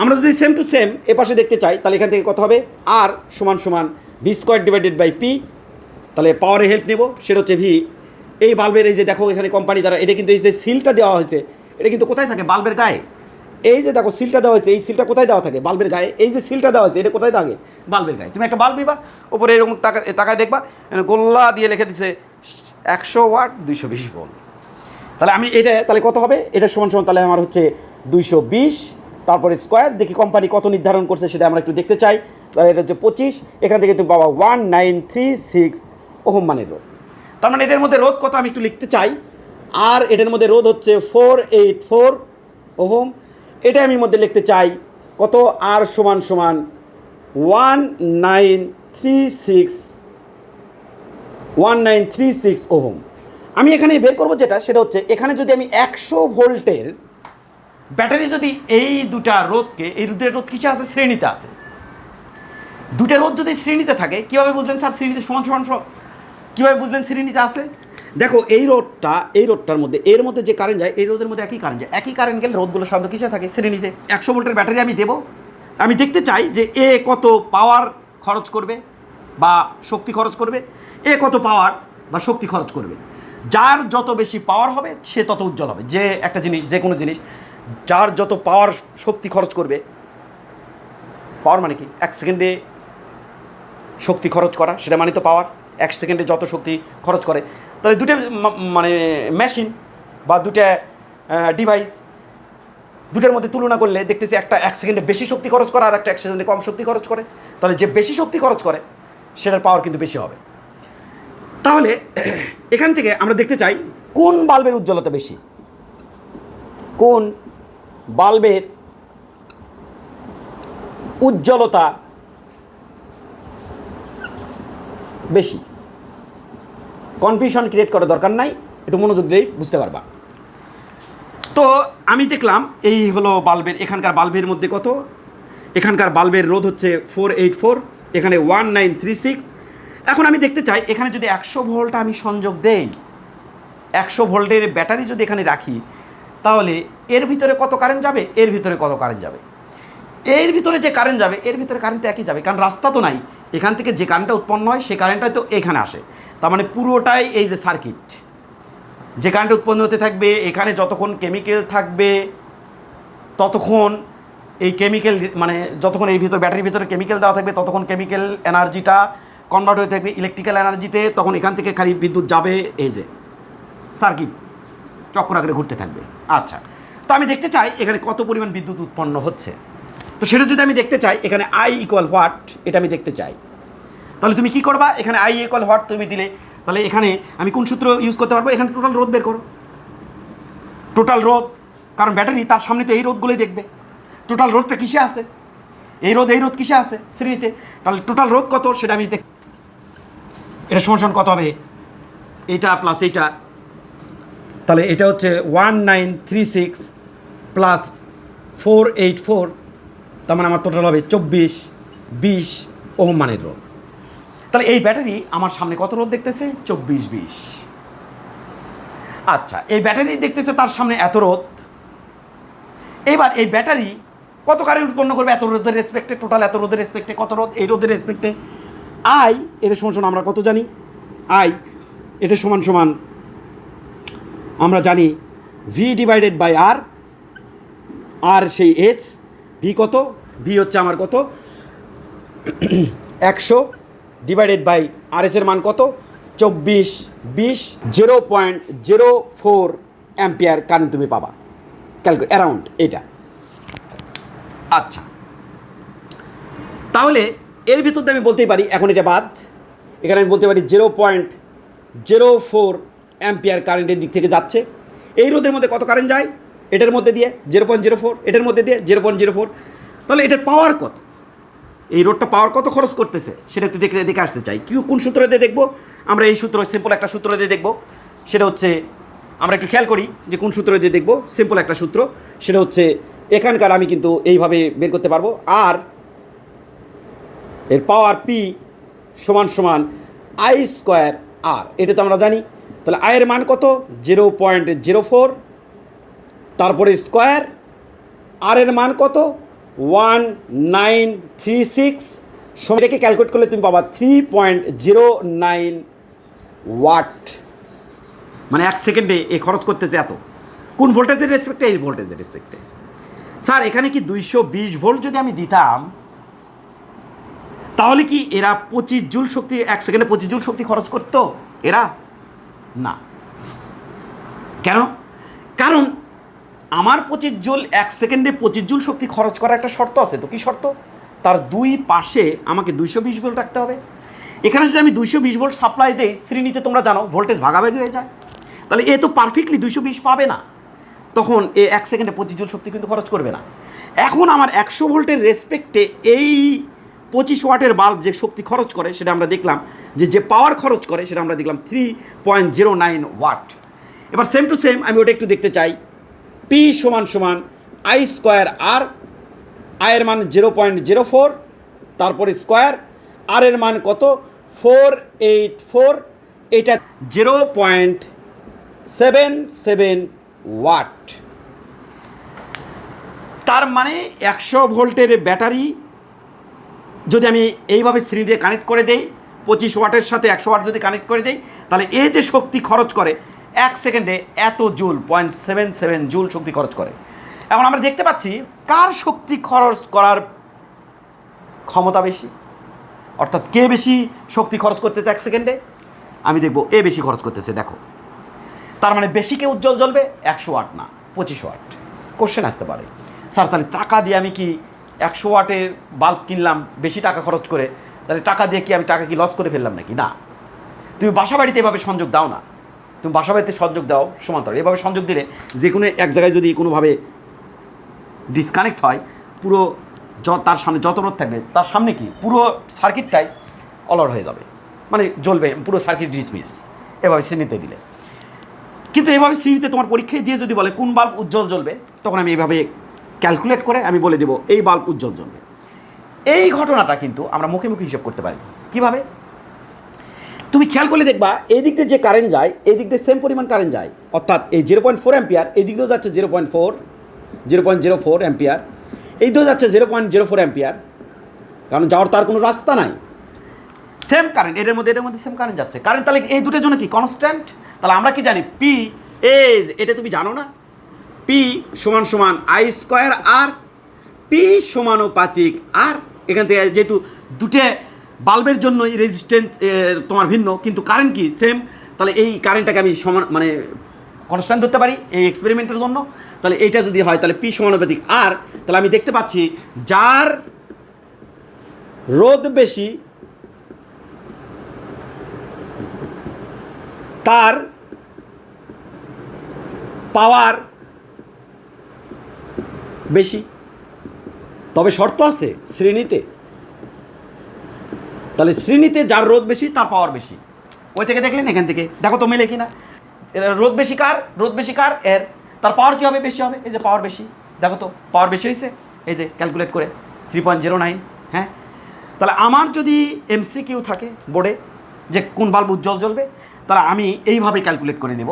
আমরা যদি সেম টু সেম এ পাশে দেখতে চাই তাহলে এখান থেকে কত হবে, আর সমান সমান V square divided by P, তাহলে পাওয়ারে হেল্প নেব, সেটা হচ্ছে ভি। এই বাল্বের এই যে দেখো এখানে কোম্পানি দ্বারা এটা কিন্তু এই যে সিলটা দেওয়া হয়েছে, এটা কিন্তু কোথায় থাকে, বাল্বের গায়ে। এই যে দেখো সিলটা দেওয়া হয়েছে, এই সিলটা কোথায় দেওয়া থাকে, বাল্বের গায়ে। এই যে সিলটা দেওয়া হয়েছে এটা কোথায় থাকে, বাল্বের গায়ে। তুমি একটা বাল্ব নিবা, ওপরে এরকম তাকায় দেখবা গোল্লা দিয়ে লিখে দিছে 100 ওয়াট 220 ভোল্ট। তাহলে আমি এটা তাহলে কত হবে, এটা সমান সমান তাহলে আমার হচ্ছে 220, তারপরে স্কোয়ার, দেখি কোম্পানি কত নির্ধারণ করছে সেটা আমরা একটু দেখতে চাই। তাহলে এটা হচ্ছে 25, এখান থেকে তুমি পাবা 1936 ওহম মানের রোধ। তার মানে এটার মধ্যে রোধ কত আমি একটু লিখতে চাই, আর এটার মধ্যে রোধ হচ্ছে 484 ওহম। এটা আমি মধ্যে লিখতে চাই কত, আর সমান সমান 1936 ওহম। আমি এখানে বের করবো যেটা সেটা হচ্ছে, এখানে যদি আমি 100 ভোল্টের ব্যাটারি যদি এই দুটা রোধকে, এই দুটা রোধ কিছু আছে শ্রেণীতে আছে, দুটা রোধ যদি শ্রেণীতে থাকে, কীভাবে বুঝলেন স্যার শ্রেণীতে সমান সমান কীভাবে বুঝলেন শ্রেণীতে আছে, দেখো এই রোধটার মধ্যে এর মধ্যে যে কারেন্ট যায়, এই রোধের মধ্যে একই কারেন্ট যায়, একই কারেন্ট গেলে রোধগুলো সাধারণত কিসে থাকে, শ্রেণীতে। 100 ভোল্টের ব্যাটারি আমি দেবো, আমি দেখতে চাই যে এ কত পাওয়ার খরচ করবে বা শক্তি খরচ করবে, এ কত পাওয়ার বা শক্তি খরচ করবে। যার যত বেশি পাওয়ার হবে সে তত উজ্জ্বল হবে। যে একটা জিনিস, যে কোনো জিনিস যার যত পাওয়ার শক্তি খরচ করবে, পাওয়ার মানে কি, 1 সেকেন্ডে শক্তি খরচ করা, সেটা মানে তো পাওয়ার। 1 সেকেন্ডে যত শক্তি খরচ করে, তাহলে দুটো মানে মেশিন বা দুটো ডিভাইস, দুটোর মধ্যে তুলনা করলে দেখতেছি একটা 1 সেকেন্ডে বেশি শক্তি খরচ করে আর একটা 1 সেকেন্ডে কম শক্তি খরচ করে, তাহলে যে বেশি শক্তি খরচ করে সেটার পাওয়ার কিন্তু বেশি হবে। তাহলে এখান থেকে আমরা দেখতে চাই কোন বাল্বের উজ্জ্বলতা বেশি, কোন বাল্বের উজ্জ্বলতা বেশি। কনফিউশন ক্রিয়েট করার দরকার নাই, একটু মনোযোগ দিয়েই বুঝতে পারবা। তো আমি দেখলাম এই হলো বাল্বের, এখানকার বাল্বের মধ্যে কত, এখানকার বাল্বের রোধ হচ্ছে 484, এখানে 1936। এখন আমি দেখতে চাই এখানে যদি 100 ভোল্ট আমি সংযোগ দেই, 100 ভোল্টের ব্যাটারি যদি এখানে রাখি, তাহলে এর ভিতরে কত কারেন্ট যাবে, এর ভিতরে কত কারেন্ট যাবে, এর ভিতরে যে কারেন্ট যাবে এর ভিতরে কারেন্ট তো একই যাবে, কারণ রাস্তা তো নাই। এখান থেকে যে কারেন্টটা উৎপন্ন হয় সেই কারেন্টটাই তো এখানে আসে। তার মানে পুরোটাই এই যে সার্কিট, যে কারেন্ট উৎপন্ন হতে থাকবে, এখানে যতক্ষণ কেমিক্যাল থাকবে ততক্ষণ এই কেমিক্যাল, মানে যতক্ষণ এই ভিতর ব্যাটারির ভিতরে কেমিক্যাল দেওয়া থাকবে ততক্ষণ কেমিক্যাল এনার্জিটা কনভার্ট হয়ে থাকবে ইলেকট্রিক্যাল এনার্জিতে, তখন এখান থেকে খালি বিদ্যুৎ যাবে, এই যে সার্কিট চক্র আকারে ঘুরতে থাকবে। আচ্ছা, তো আমি দেখতে চাই এখানে কত পরিমাণ বিদ্যুৎ উৎপন্ন হচ্ছে। তো সেটা যদি আমি দেখতে চাই, এখানে আই ইকুয়াল হোয়াট, এটা আমি দেখতে চাই। তাহলে তুমি কি করবা, এখানে আই ইকুয়াল হোয়াট তুমি দিলে, তাহলে এখানে আমি কোন সূত্র ইউজ করতে পারবো, এখানে টোটাল রোধ বের করো, টোটাল রোধ, কারণ ব্যাটারি তার সামনে তো এই রোধগুলোই দেখবে। টোটাল রোধটা কিসে আছে, এই রোধ কিসে আছে, শ্রেণীতে। তাহলে টোটাল রোধ কত সেটা আমি দেখ, এটা সমান কত হবে, এইটা প্লাস এইটা, তাহলে এটা হচ্ছে 1936 প্লাস 484, তার মানে আমার টোটাল হবে 24-20 ওহম মানের রোধ। তাহলে এই ব্যাটারি আমার সামনে কত রোধ দেখতেছে, 24-20। আচ্ছা, এই ব্যাটারি দেখতেছে তার সামনে এত রোধ। এবার এই ব্যাটারি কত কারেন্ট উৎপন্ন করবে এত রোধের রেসপেক্টে, টোটাল এত রোধের রেসপেক্টে কত রোধ, এই রোধের রেসপেক্টে আই, এটা সমান আমরা কত জানি, আই এটা সমান আমরা জানি ভি ডিভাইডেড বাই আর, আর সেই এস, ভি কত, ভি হচ্ছে আমার কত 100 ডিভাইডেড বাই আর এস এর মান কত 24-20, 0.04 অ্যাম্পিয়ার কারেন্ট তুমি পাবা, ক্যালকুলেট অ্যারাউন্ড এটা। আচ্ছা, তাহলে এর ভিতর দিয়ে আমি বলতেই পারি, এখন এটা বাদ, এখানে আমি বলতে পারি 0.04 অ্যাম্পিয়ার কারেন্টের দিক থেকে যাচ্ছে। এই রোধের মধ্যে কত কারেন্ট যায়, এটার মধ্যে দিয়ে 0.04, এটার মধ্যে দিয়ে 0.04, তাহলে এটার পাওয়ার কত, এই রোডটা পাওয়ার কত খরচ করতেছে সেটা একটু দেখে আসতে চাই। কোন সূত্র দিয়ে দেখবো আমরা, এই সূত্র সিম্পল একটা সূত্র দিয়ে দেখবো, সেটা হচ্ছে আমরা একটু খেয়াল করি যে কোন সূত্র দিয়ে দেখবো, সিম্পল একটা সূত্র, সেটা হচ্ছে এখানকার আমি কিন্তু এইভাবে বের করতে পারবো, আর এর পাওয়ার পি সমান আই স্কোয়ার আর, এটা তো আমরা জানি। তাহলে আয়ের মান কত 0.04, তারপরে স্কোয়ার, আর এর মান কত 1936, সময়টাকে ক্যালকুলেট করলে তুমি পাবা 3.09 ওয়াট, মানে 1 সেকেন্ডে এ খরচ করতেছে এত। কোন ভোল্টেজের রেসপেক্টে, এই ভোল্টেজের রেসপেক্টে। স্যার এখানে কি 220 ভোল্ট যদি আমি দিতাম, তাহলে কি এরা 25 জুল শক্তি 1 সেকেন্ডে 25 জুল শক্তি খরচ করতো এরা? না। কেন? কারণ আমার 25 জুল 1 সেকেন্ডে 25 জুল শক্তি খরচ করার একটা শর্ত আছে। তো কী শর্ত? তার দুই পাশে আমাকে 220 ভোল্ট রাখতে হবে। এখানে যদি আমি 220 ভোল্ট সাপ্লাই দেই, শ্রেণীতে তোমরা জানো ভোল্টেজ ভাগাভাগি হয়ে যায়, তাহলে এ তো পারফেক্টলি 220 পাবে না, তখন এ 1 সেকেন্ডে 25 জুল শক্তি কিন্তু খরচ করবে না। এখন আমার 100 ভোল্টের রেসপেক্টে এই 25 ওয়াটের বাল্ব যে শক্তি খরচ করে সেটা আমরা দেখলাম, যে পাওয়ার খরচ করে সেটা আমরা দেখলাম 3.09 ওয়াট। এবার সেম টু সেম আমি ওটা একটু দেখতে চাই। পি সমান আই স্কোয়ার আর, আয়ের মান 0.04, তারপরে স্কোয়ার, আর এর মান কত 484, এটা 0.77 ওয়াট। তার মানে 100 ভোল্টের ব্যাটারি যদি আমি এইভাবে শ্রেণীতে কানেক্ট করে দেই, 25 ওয়াটের সাথে 100 ওয়াট যদি কানেক্ট করে দেই, তাহলে এ যে শক্তি খরচ করে 1 সেকেন্ডে এত জুল, 0.77 জুল শক্তি খরচ করে। এখন আমরা দেখতে পাচ্ছি কার শক্তি খরচ করার ক্ষমতা বেশি, অর্থাৎ কে বেশি শক্তি খরচ করতেছে 1 সেকেন্ডে। আমি দেখব এ বেশি খরচ করতেছে, দেখো। তার মানে বেশি কে উজ্জ্বল জ্বলবে, 100 ওয়াট না 25 ওয়াট। কোশ্চেন আসতে পারে, স্যার তাহলে টাকা দিয়ে আমি কি 100 ওয়াটের বাল্ব কিনলাম বেশি টাকা খরচ করে, তাহলে টাকা দিয়ে কি আমি টাকা কি লস করে ফেললাম নাকি? না, তুমি বাসা বাড়িতে এভাবে সংযোগ দাও না, তুমি বাসা বাড়িতে সংযোগ দাও সমান্তরাল। এভাবে সংযোগ দিলে যে কোনো এক জায়গায় যদি কোনোভাবে ডিসকানেক্ট হয়, পুরো তার সামনে যত রোধ থাকবে তার সামনে কি পুরো সার্কিটটাই অলআউট হয়ে যাবে, মানে জ্বলবে, পুরো সার্কিট ডিসমিস এভাবে শ্রেণীতে দিলে। কিন্তু এভাবে শ্রেণীতে তোমার পরীক্ষায় দিয়ে যদি বলে কোন বাল্ব উজ্জ্বল জ্বলবে, তখন আমি এইভাবে ক্যালকুলেট করে আমি বলে দেবো এই বাল্ব উজ্জ্বল জ্বলবে। এই ঘটনাটা কিন্তু আমরা মুখে মুখে হিসাব করতে পারি। কীভাবে? তুমি খেয়াল করলে দেখবা এই দিক দিয়ে যে কারেন্ট যায়, এই দিক দিয়ে সেম পরিমাণ কারেন্ট যায়, অর্থাৎ এই 0.4 অ্যাম্পিয়ার, এই দিক দিয়েও যাচ্ছে 0.04 অ্যাম্পিয়ার, এই দিকেও যাচ্ছে 0.04 অ্যাম্পিয়ার, কারণ যাওয়ার তার কোনো রাস্তা নাই। সেম কারেন্ট এদের মধ্যে সেম কারেন্ট যাচ্ছে। কারেন্ট তাহলে এই দুটোর জন্য কি কনস্ট্যান্ট? তাহলে আমরা কি জানি পি এজ, এটা তুমি জানো না, পি সমান সমান আই স্কোয়ার আর, পি সমানুপাতিক আর। এখান থেকে যেহেতু দুটো বাল্বের জন্যই রেজিস্ট্যান্স তোমার ভিন্ন, কিন্তু কারেন্ট কি সেম, তাহলে এই কারেন্টটাকে আমি সমান মানে কনস্ট্যান্ট ধরতে পারি এই এক্সপেরিমেন্টের জন্য। তাহলে এইটা যদি হয় তাহলে পি সমানুপাতিক আর, তাহলে আমি দেখতে পাচ্ছি যার রোধ বেশি তার পাওয়ার বেশি, তবে শর্ত আছে শ্রেণীতে। তাহলে শ্রেণীতে যার রোধ বেশি তার পাওয়ার বেশি। ওই থেকে দেখলেন, এখান থেকে দেখো তো মেলে কিনা। রোধ বেশি কার এর, তার পাওয়ার কী হবে? বেশি হবে। এই যে পাওয়ার বেশি, দেখো তো পাওয়ার বেশি হয়েছে, এই যে ক্যালকুলেট করে 3.09। হ্যাঁ, তাহলে আমার যদি MCQ থাকে বোর্ডে যে কোন বাল্ব উজ্জ্বল জ্বলবে, তাহলে আমি এইভাবে ক্যালকুলেট করে নেব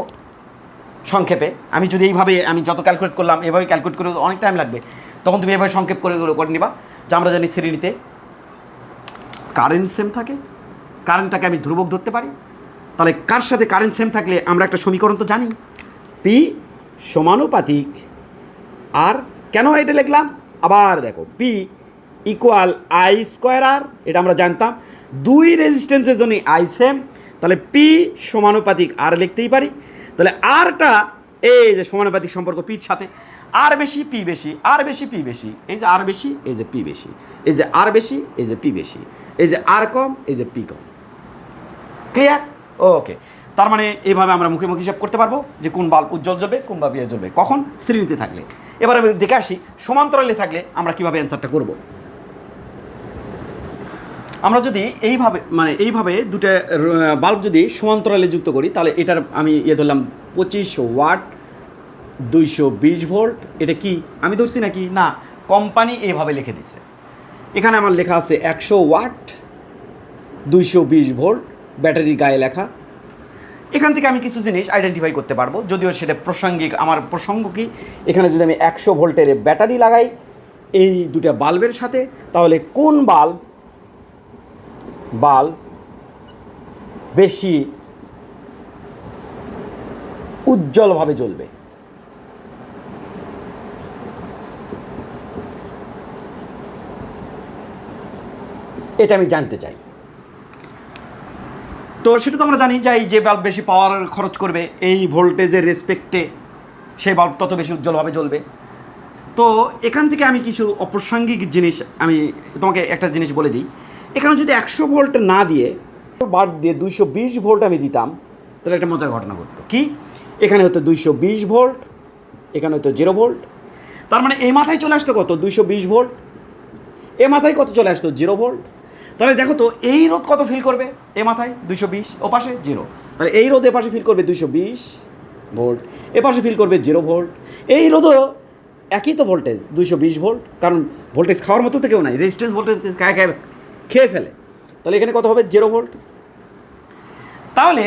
সংক্ষেপে। আমি যদি এইভাবে, আমি যত ক্যালকুলেট করলাম এভাবে ক্যালকুলেট করে অনেক টাইম লাগবে, তখন তুমি এভাবে সংক্ষেপ করে নিবা যে আমরা জানি শ্রেণীতে কারেন্ট সেম থাকে, কারেন্টটাকে আমি ধ্রুবক ধরতে পারি। তাহলে কার সাথে কারেন্ট সেম থাকলে আমরা একটা সমীকরণ তো জানি, পি সমানুপাতিক আর। কেন এটা লিখলাম? আবার দেখো, পি ইকুয়াল আই স্কোয়ার আর, এটা আমরা জানতাম। দুই রেজিস্ট্যান্সের জন্য আই সেম, তাহলে পি সমানুপাতিক আর লিখতেই পারি। তাহলে আরটা এই যে সমানুপাতিক সম্পর্ক পির সাথে, আর বেশি পি বেশি, আর বেশি পি বেশি, এই যে আর বেশি এই যে পি বেশি, এই যে আর বেশি এই যে পি বেশি, এই যে আর কম এই যে পি কম। ক্লিয়ার? ওকে। তার মানে এইভাবে আমরা মুখে মুখে হিসাব করতে পারবো যে কোন বাল্ব উজ্জ্বল জ্বলবে, কোন বাল্ব ইয়ে জ্বলবে, কখন? শ্রেণীতে থাকলে। এবার আমি দেখে আসি সমান্তরালে থাকলে আমরা কীভাবে অ্যান্সারটা করব। আমরা যদি এইভাবে দুটো বাল্ব যদি সমান্তরালে যুক্ত করি, তাহলে এটার আমি ধরলাম 25 ওয়াট 220 ভোল্ট। এটা কি আমি ধরছি নাকি? না, কোম্পানি এইভাবে লিখে দিছে। এখানে আমার লেখা আছে 100 ওয়াট 220 ভোল্ট, ব্যাটারির গায়ে লেখা। এখান থেকে আমি কিছু জিনিস আইডেন্টিফাই করতে পারবো, যদিও সেটা প্রাসঙ্গিক। আমার প্রসঙ্গ কি, এখানে যদি আমি 100 ভোল্টের ব্যাটারি লাগাই এই দুটো বাল্বের সাথে, তাহলে কোন বাল্ব বেশি উজ্জ্বলভাবে জ্বলবে? এটা আমি জানতে চাই। তো সেটা তো আমরা জানি যে বাল্ব বেশি পাওয়ার খরচ করবে এই ভোল্টেজের রেসপেক্টে, সেই বাল্ব তত বেশি উজ্জ্বলভাবে জ্বলবে। তো এখান থেকে আমি কিছু অপ্রাসঙ্গিক জিনিস, আমি তোমাকে একটা জিনিস বলে দিই। এখানে যদি 100 ভোল্ট না দিয়ে বাদ দিয়ে 220 ভোল্ট আমি দিতাম, তাহলে একটা মজার ঘটনা ঘটতো। কি? এখানে হতো 220 ভোল্ট, এখানে হতো 0 ভোল্ট। তার মানে এই মাথায় চলে আসতো কত? 220 ভোল্ট। এ মাথায় কত চলে আসতো? 0 ভোল্ট। তাহলে দেখো তো এই রোধ কত ফিল করবে? এ মাথায় 220, ও পাশে 0। তাহলে এই রোধ এ পাশে ফিল করবে 220 ভোল্ট, এ পাশে ফিল করবে 0 ভোল্ট। এই রোধও একই তো ভোল্টেজ 220 ভোল্ট, কারণ ভোল্টেজ খাওয়ার মতো তো কেউ নাই, রেজিস্ট্যান্স ভোল্টেজ খেয়ে ফেলে। তাহলে এখানে কত হবে? 0 ভোল্ট। তাহলে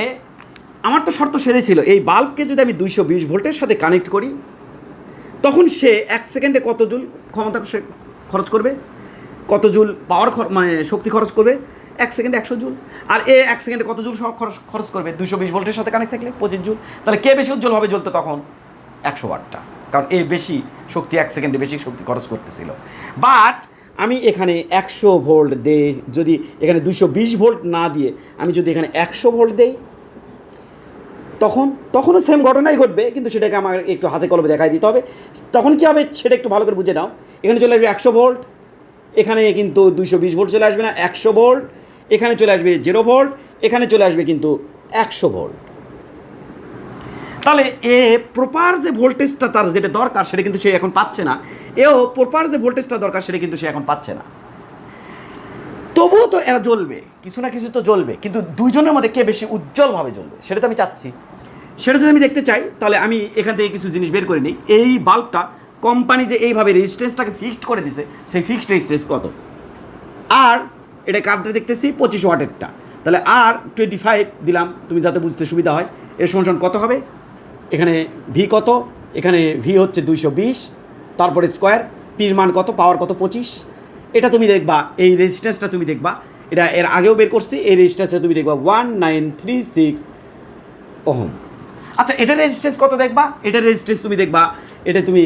আমার তো শর্ত সেরেছিল এই বাল্বকে যদি আমি 220 ভোল্টের সাথে কানেক্ট করি, তখন সে 1 সেকেন্ডে কত জুল ক্ষমতা খরচ করবে, কত জুল পাওয়ার মানে শক্তি খরচ করবে? 1 সেকেন্ডে 100 জুল। আর 1 সেকেন্ডে কত জুল খরচ করবে? 220 ভোল্টের সাথে কানেক্ট থাকলে 25 জুল। তাহলে কে বেশি উজ্জ্বলভাবে জ্বলতো তখন? 100 ওয়াটটা, কারণ বেশি শক্তি 1 সেকেন্ডে বেশি শক্তি খরচ করতেছিল। বাট আমি এখানে 100 ভোল্ট দেই, যদি এখানে 220 ভোল্ট না দিয়ে আমি যদি এখানে 100 ভোল্ট দেই, তখনও সেম ঘটনাই ঘটবে, কিন্তু সেটাকে আমার একটু হাতে কলমে দেখাই দিতে হবে। তখন কী হবে সেটা একটু ভালো করে বুঝে নাও। এখানে চলে আসবে 100 ভোল্ট, এখানে কিন্তু 220 ভোল্ট চলে আসবে না, 100 ভোল্ট। এখানে চলে আসবে 0 ভোল্ট, এখানে চলে আসবে কিন্তু 100 ভোল্ট। তাহলে এ প্রপার যে ভোল্টেজটা তার যেটা দরকার সেটা কিন্তু সে এখন পাচ্ছে না, এও প্রপার যে ভোল্টেজটা দরকার সেটা কিন্তু সে এখন পাচ্ছে না। তবুও তো এরা জ্বলবে, কিছু না কিছু তো জ্বলবে, কিন্তু দুইজনের মধ্যে কে বেশি উজ্জ্বলভাবে জ্বলবে সেটা তো আমি চাচ্ছি। সেটা যদি আমি দেখতে চাই তাহলে আমি এখান থেকে কিছু জিনিস বের করে নিই। এই বাল্বটা কোম্পানি যে এইভাবে রেজিস্ট্যান্সটাকে ফিক্সড করে দিছে, সেই ফিক্সড রেজিস্ট্যান্স কত? আর এটা কার্ডটা দেখতেছি 25 ওয়াটেরটা, তাহলে আর 25 দিলাম, তুমি যাতে বুঝতে সুবিধা হয়। এর সমান কত হবে? এখানে ভি কত? এখানে ভি হচ্ছে 220, তারপরে স্কোয়ার, পির মান কত, পাওয়ার কত, 25। এটা তুমি দেখবা, এই রেজিস্ট্যান্সটা তুমি দেখবা, এটা এর আগেও বের করছি, এই রেজিস্ট্যান্সটা তুমি দেখবা 1936 ওহম। আচ্ছা, এটার রেজিস্ট্যান্স কত দেখবা? এটার রেজিস্ট্যান্স তুমি দেখবা, এটা তুমি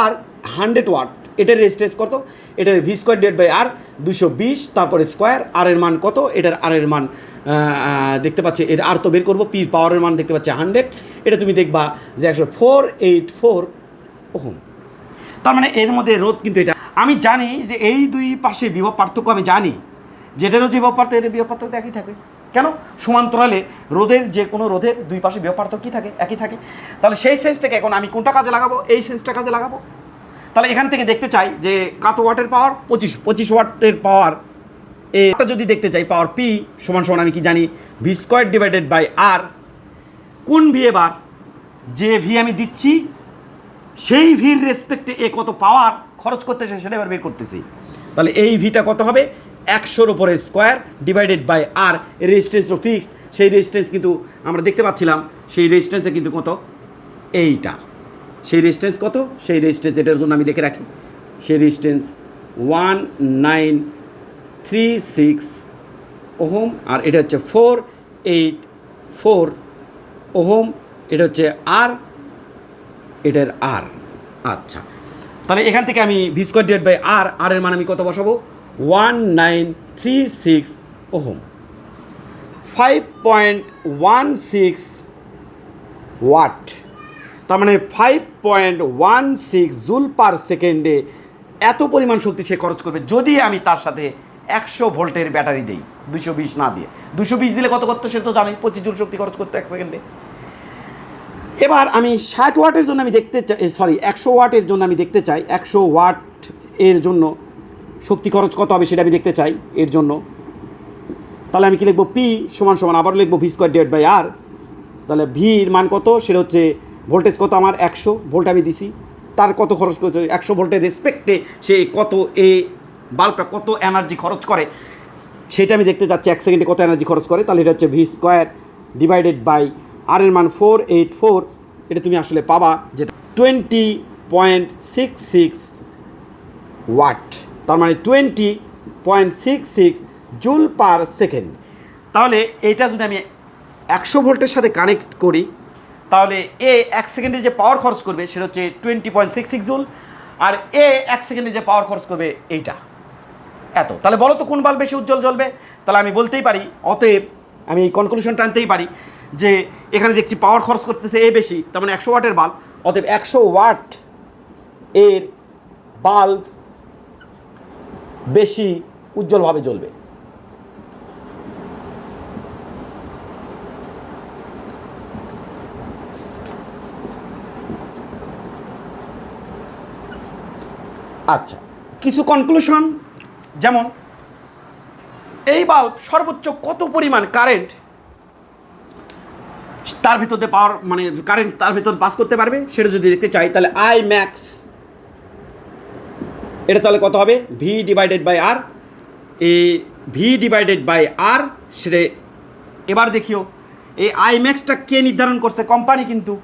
আর 100 ওয়াট, এটার রেজিস্ট্যান্স কত? এটার ভি স্কোয়ার ডিভাইড বাই আর 220, তারপরে স্কোয়ার, আর এর মান কত? এটার আর এর মান দেখতে পাচ্ছি, এর আর তো বের করবো, পির পাওয়ারের মান দেখতে পাচ্ছি 100, এটা তুমি দেখবা যে 484 ওহম। তার মানে এর মধ্যে রোধ কিন্তু এটা, আমি জানি যে এই দুই পাশে বিভব পার্থক্য আমি জানি, যেটারও যে বিভব পার্থক্য এর বিভব পার্থক্য একই থাকবে। কেন? সমান্তরালে রোধের যে কোনো রোধের দুই পাশে বিভব পার্থক্য কী থাকে? একই থাকে। তাহলে সেই সেন্স থেকে এখন আমি কোনটা কাজে লাগাবো? এই সেন্সটা কাজে লাগাবো। তাহলে এখান থেকে দেখতে চাই যে কত ওয়াটের পাওয়ার? 25 ওয়াটের পাওয়ার। এটা যদি দেখতে চাই পাওয়ার পি সমান সমান আমি কি জানি? ভি স্কোয়ার ডিভাইডেড বাই আর। কোন ভি? এবার যে ভি আমি দিচ্ছি সেই ভির রেসপেক্টে এ কত পাওয়ার খরচ করতেছে সেটা এবার বের করতেছি। তাহলে এই ভিটা কত হবে? 100-র উপরে স্কোয়ার ডিভাইডেড বাই আর। রেজিস্ট্যান্সও ফিক্সড, সেই রেজিস্ট্যান্স কিন্তু আমরা দেখতে পাচ্ছিলাম, সেই রেজিস্ট্যান্সে কিন্তু কত? এইটা। সেই রেজিস্ট্যান্স কত? সেই রেজিস্ট্যান্স এটার জন্য আমি লিখে রাখি, সেই রেজিস্ট্যান্স 1936 ওহম, আর এটা হচ্ছে 484 ওহম, এটা হচ্ছে আর, এটার আর। আচ্ছা, তাহলে এখান থেকে আমি V square divide by R, আর এর মান আমি কত বসাবো? 1936 ওহম। 5.16 ওয়াট, তার মানে 5.16 জুল পার সেকেন্ডে এত পরিমাণ শক্তি সে খরচ করবে যদি আমি তার সাথে 100 ভোল্টের ব্যাটারি দিই, 220 না দিয়ে। 220 দিলে কত করতো সেটা তো জানি, 25 জুল শক্তি খরচ করতো 1 সেকেন্ডে। এবার আমি 60 ওয়াটের জন্য আমি দেখতে চাই, 100 ওয়াটের জন্য আমি দেখতে চাই, 100 ওয়াট এর জন্য শক্তি খরচ কত হবে সেটা আমি দেখতে চাই এর জন্য। তাহলে আমি কি লিখবো? পি সমান সমান আবার লিখবো V square divide by R. তাহলে ভির মান কত? সেটা হচ্ছে ভোল্টেজ কত আমার? 100 ভোল্ট আমি দিছি, তার কত খরচ করছে? 100 ভোল্টের রেসপেক্টে সে কত, এই বাল্বটা কত এনার্জি খরচ করে সেটা আমি দেখতে চাচ্ছি, 1 সেকেন্ডে কত এনার্জি খরচ করে। তাহলে এটা হচ্ছে ভি স্কোয়ার ডিভাইডেড বাই আর এর মান 484, এটা তুমি আসলে পাবা যেটা 20.66 ওয়াট, তার মানে 20.66 জুল পার সেকেন্ড। তাহলে এইটা যদি আমি 100 ভোল্টের সাথে কানেক্ট করি তাহলে এ 1 সেকেন্ডে যে পাওয়ার খরচ করবে সেটা হচ্ছে 20.66 জুল, আর এ 1 সেকেন্ডে যে পাওয়ার খরচ করবে এইটা এত। তাহলে বলো তো কোন বাল্ব বেশি উজ্জ্বল জ্বলবে? তাহলে আমি বলতেই পারি, অতএব আমি এই কনক্লুশনটা আনতেই পারি যে এখানে দেখছি পাওয়ার খরচ করতেছে এ বেশি, তার মানে 100 ওয়াটের বাল্ব, অতএব 100 ওয়াট এর বাল্ব বেশি উজ্জ্বলভাবে জ্বলবে। আচ্ছা, কিছু কনক্লুশন, যেমন এই বাল্ব সর্বোচ্চ কত পরিমাণ কারেন্ট তার ভিতরে পাওয়ার, মানে কারেন্ট তার ভিতর পাস করতে পারবে সেটা যদি দেখতে চাই তাহলে আই ম্যাক্স, এটা তাহলে কত হবে? ভি ডিভাইডেড বাই আর। এই ভি ডিভাইডেড বাই আর সেটা এবার দেখিও এই আই ম্যাক্সটা কে নির্ধারণ করছে? কোম্পানি কিন্তু।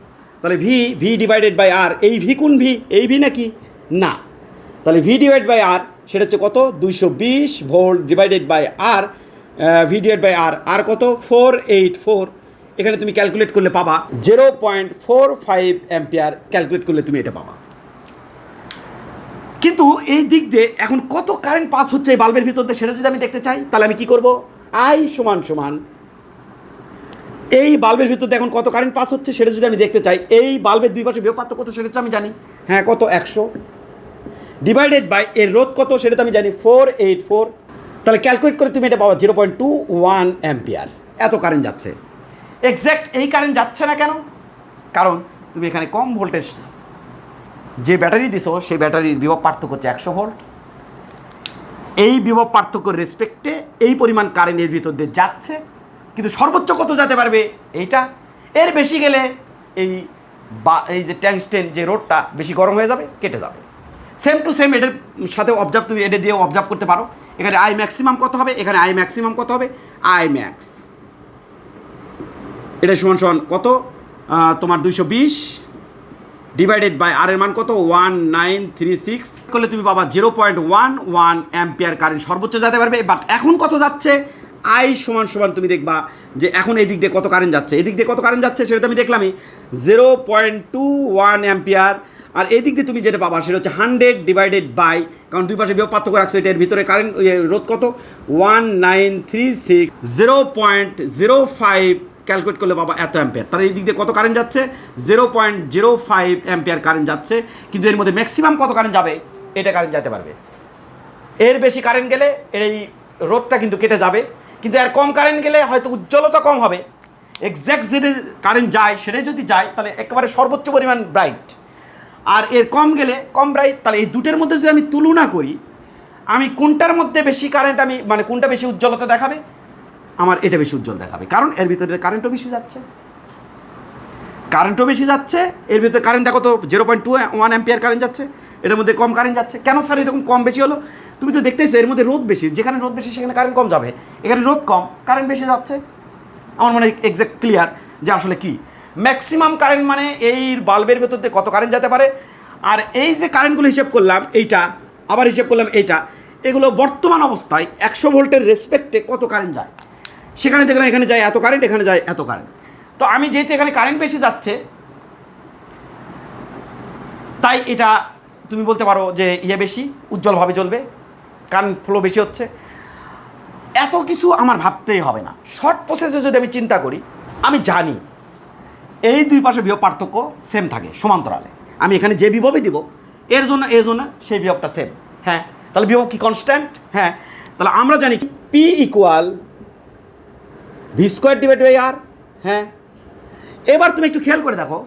তাহলে ভি ডিভাইডেড বাই আর, এই ভি কোন ভি? এই ভি নাকি? না। তাহলে ভি ডিভাইড বাই আর সেটা হচ্ছে কত? 220 volt divided by R, V divide by R, R কত? 484। এখানে তুমি ক্যালকুলেট করলে পাবা 0.45 অ্যাম্পিয়ার, ক্যালকুলেট করলে তুমি এটা পাবা। কিন্তু এই দিক দিয়ে এখন কত কারেন্ট পাস হচ্ছে এই বাল্বের ভিতর দিয়ে সেটা যদি আমি দেখতে চাই তাহলে আমি কি করব? আই সমান সমান এই বাল্বের ভিতর দিয়ে এখন কত কারেন্ট পাস হচ্ছে সেটা যদি আমি দেখতে চাই, এই বাল্বের দুই পাশে বিভব পার্থক্য কত সেটা তো আমি জানি, হ্যাঁ কত? 100 ডিভাইডেড বাই এর রোধ কত সেটা তো আমি জানি 484। তাহলে ক্যালকুলেট করে তুমি এটা পাবা 0.21 অ্যাম্পিয়ার, এত কারেন্ট যাচ্ছে। এক্স্যাক্ট এই কারেন্ট যাচ্ছে না কেন? কারণ তুমি এখানে কম ভোল্টেজ যে ব্যাটারি দিছো সেই ব্যাটারির বিভব পার্থক্য হচ্ছে 100 ভোল্ট। এই বিভব পার্থক্যের রেসপেক্টে এই পরিমাণ কারেন্টের ভিতর দিয়ে যাচ্ছে, কিন্তু সর্বোচ্চ কত যেতে পারবে এইটা। এর বেশি গেলে এই যে ট্যাংস্টেন যে রোডটা বেশি গরম হয়ে যাবে, কেটে যাবে। সেম টু সেম এটার সাথে অবজার্ভ তুমি এটা দিয়ে অবজার্ভ করতে পারো। এখানে আই ম্যাক্সিমাম কত হবে, এখানে আই ম্যাক্সিমাম কত হবে, আই ম্যাক্স এটা সমান সমান কত তোমার 220 ডিভাইডেড বাই আর এর মান কত 1936 করলে তুমি পাবা 0.11 অ্যাম্পিয়ার কারেন্ট সর্বোচ্চ যেতে পারবে। বাট এখন কত যাচ্ছে, আই সমান সমান তুমি দেখবা যে এখন এই দিক দিয়ে কত কারেন্ট যাচ্ছে, এই দিক দিয়ে কত কারেন্ট যাচ্ছে সেটা তো আমি দেখলামই 0.21 অ্যাম্পিয়ার। আর এই দিক দিয়ে তুমি যেটা পাবা সেটা হচ্ছে 100 ডিভাইডেড বাই, কারণ দুই পাশে বিভব পার্থক্য রাখছো, এটার ভিতরে কারেন্ট রোধ কত 1936 0.05 ক্যালকুলেট করলে বাবা এত অ্যাম্পিয়ার। তাহলে এই দিক দিয়ে কত কারেন্ট যাচ্ছে 0.05 অ্যাম্পিয়ার কারেন্ট যাচ্ছে, কিন্তু এর মধ্যে ম্যাক্সিমাম কত কারেন্ট যাবে, এটা কারেন্ট যেতে পারবে। এর বেশি কারেন্ট গেলে এই রোধটা কিন্তু কেটে যাবে, কিন্তু এর কম কারেন্ট গেলে হয়তো উজ্জ্বলতা কম হবে। এক্স্যাক্ট যেটা কারেন্ট যায় সেটাই যদি যায় তাহলে একেবারে সর্বোচ্চ পরিমাণ ব্রাইট, আর এর কম গেলে কম ব্রাইট। তাহলে এই দুটোর মধ্যে যদি আমি তুলনা করি, আমি কোনটার মধ্যে বেশি কারেন্ট আমি মানে কোনটা বেশি উজ্জ্বলতা দেখাবে, আমার এটা বেশি উজ্জ্বল দেখাবে, কারণ এর ভিতরে কারেন্টও বেশি যাচ্ছে, এর ভিতরে কারেন্ট দেখো তো 0.21 অ্যাম্পিয়ার কারেন্ট যাচ্ছে, এটার মধ্যে কম কারেন্ট যাচ্ছে। কেন স্যার এরকম কম বেশি হলো? তুমি তো দেখতেছো এর মধ্যে রোধ বেশি, যেখানে রোধ বেশি সেখানে কারেন্ট কম যাবে, এখানে রোধ কম কারেন্ট বেশি যাচ্ছে। আমার মনে হয় এক্সাক্ট ক্লিয়ার যে আসলে কি ম্যাক্সিমাম কারেন্ট মানে এই বাল্বের ভেতর দিয়ে কত কারেন্ট যেতে পারে। আর এই যে কারেন্টগুলো হিসেব করলাম এইটা, আবার হিসেব করলাম এইটা, এগুলো বর্তমান অবস্থায় 100 ভোল্টের রেসপেক্টে কত কারেন্ট যায়, সেখানে দেখলাম এখানে যায় এত কারেন্ট, এখানে যায় এত কারেন্ট। তো আমি যেহেতু এখানে কারেন্ট বেশি যাচ্ছে, তাই এটা তুমি বলতে পারো যে বেশি উজ্জ্বলভাবে জ্বলবে, কারেন্ট ফ্লো বেশি হচ্ছে। এত কিছু আমার ভাবতেই হবে না। শর্ট প্রসেসে যদি আমি চিন্তা করি, আমি জানি এই দুই পাশে বিভব পার্থক্য সেম থাকে সমান্তরালে। আমি এখানে যে বিভবই দিব এর জন্য সেই বিভবটা সেম। হ্যাঁ, তাহলে বিভব কি কনস্ট্যান্ট? হ্যাঁ, তাহলে আমরা জানি P equal V square divide by R. হ্যাঁ, এবার তুমি একটু খেয়াল করে দেখো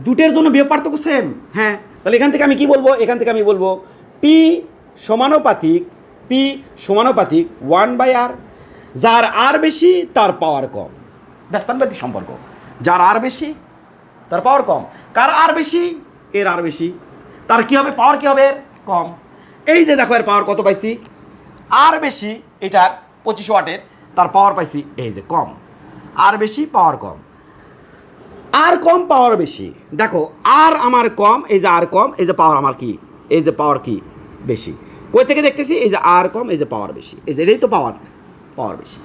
দুটের জন্য বিভব পার্থক্য সেম। হ্যাঁ, তাহলে এখান থেকে আমি কি বলবো, এখান থেকে আমি বলবো পি সমানুপাতিক 1/r। যার আর বেশি তার পাওয়ার কম, ব্যস্তানুপাতিক সম্পর্ক। যার আর বেশি তার পাওয়ার কম। কার আর বেশি? এর আর বেশি, তার কী হবে, পাওয়ার কী হবে, কম। এই যে দেখো এর পাওয়ার কত পাইছি, আর বেশি, এটার 25 ওয়াটের, তার পাওয়ার পাইছি এই যে কম। আর বেশি পাওয়ার কম, আর কম পাওয়ার বেশি। দেখো আর আমার কম, এই যে আর কম, এই যে পাওয়ার আমার কি, এই যে পাওয়ার কি বেশি। কই থেকে দেখতেছি, এই যে আর কম, এই যে পাওয়ার বেশি, এই যে এটাই তো পাওয়ার বেশি।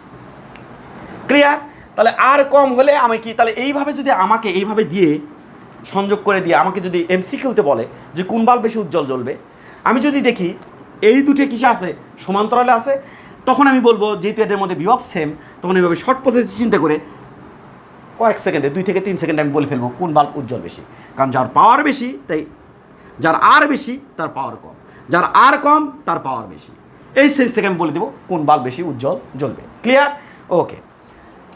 ক্লিয়ার? তাহলে আর কম হলে আমি কি, তাহলে এইভাবে যদি আমাকে এইভাবে দিয়ে সংযোগ করে দিয়ে আমাকে যদি এমসিকিউতে বলে যে কোন বাল্ব বেশি উজ্জ্বল জ্বলবে, আমি যদি দেখি এই দুটো কিসে আছে, সমান্তরালে আছে, তখন আমি বলবো যেহেতু এদের মধ্যে বিভব সেম, তখন এইভাবে শর্ট প্রসেসে চিন্তা করে কয়েক সেকেন্ডে 2 থেকে 3 সেকেন্ডে আমি বলে ফেলবো কোন বাল্ব উজ্জ্বল বেশি। কারণ যার পাওয়ার বেশি, তাই যার আর বেশি তার পাওয়ার কম, যার আর কম তার পাওয়ার বেশি। এই সেই সেকেন্ড বলে দেবো কোন বাল্ব বেশি উজ্জ্বল জ্বলবে। ক্লিয়ার? ওকে।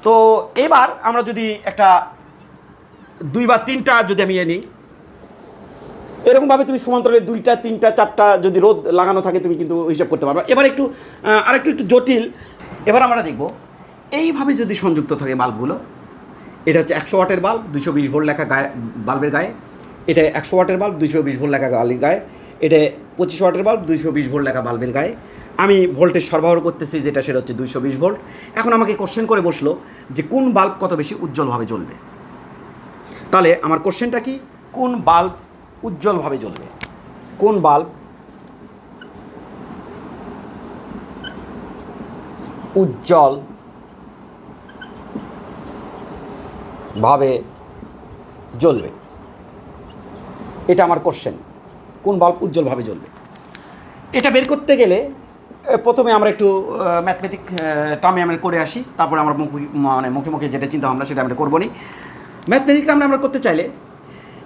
তো এবার আমরা যদি একটা 2 বা 3টা যদি আমি নিই, এরকমভাবে তুমি সমান্তরালে 2টা 3টা 4টা যদি রোদ লাগানো থাকে তুমি কিন্তু হিসাব করতে পারবে। এবার একটু আরেকটু জটিল। এবার আমরা দেখব এইভাবে যদি সংযুক্ত থাকে বাল্বগুলো, এটা হচ্ছে 100 ওয়াটের বাল্ব, 220 ভোল্ট লেখা গায়ে বাল্বের গায়ে, এটা 100 ওয়াটের বাল্ব, 220 ভোল্ট লেখা বাল্বের গায়ে, এটা 25 ওয়াটের বাল্ব, 220 ভোল্ট লেখা বাল্বের গায়ে। আমি ভোল্টেজ সরবরাহ করতেছি যেটা, সেটা হচ্ছে 220 ভোল্ট। এখন আমাকে কোশ্চেন করে বসলো যে কোন বাল্ব কত বেশি উজ্জ্বলভাবে জ্বলবে। তাহলে আমার কোশ্চেনটা কি, কোন বাল্ব উজ্জ্বলভাবে জ্বলবে, কোন বাল্ব উজ্জ্বল ভাবে জ্বলবে, এটা আমার কোশ্চেন। কোন বাল্ব উজ্জ্বলভাবে জ্বলবে, এটা বের করতে গেলে প্রথমে আমরা একটু ম্যাথমেটিক টার্মে আমরা করে আসি, তারপরে আমরা মুখে মুখে যেটা চিন্তা ভাবনা সেটা আমরা করবো নি। ম্যাথমেটিক টার্মে আমরা করতে চাইলে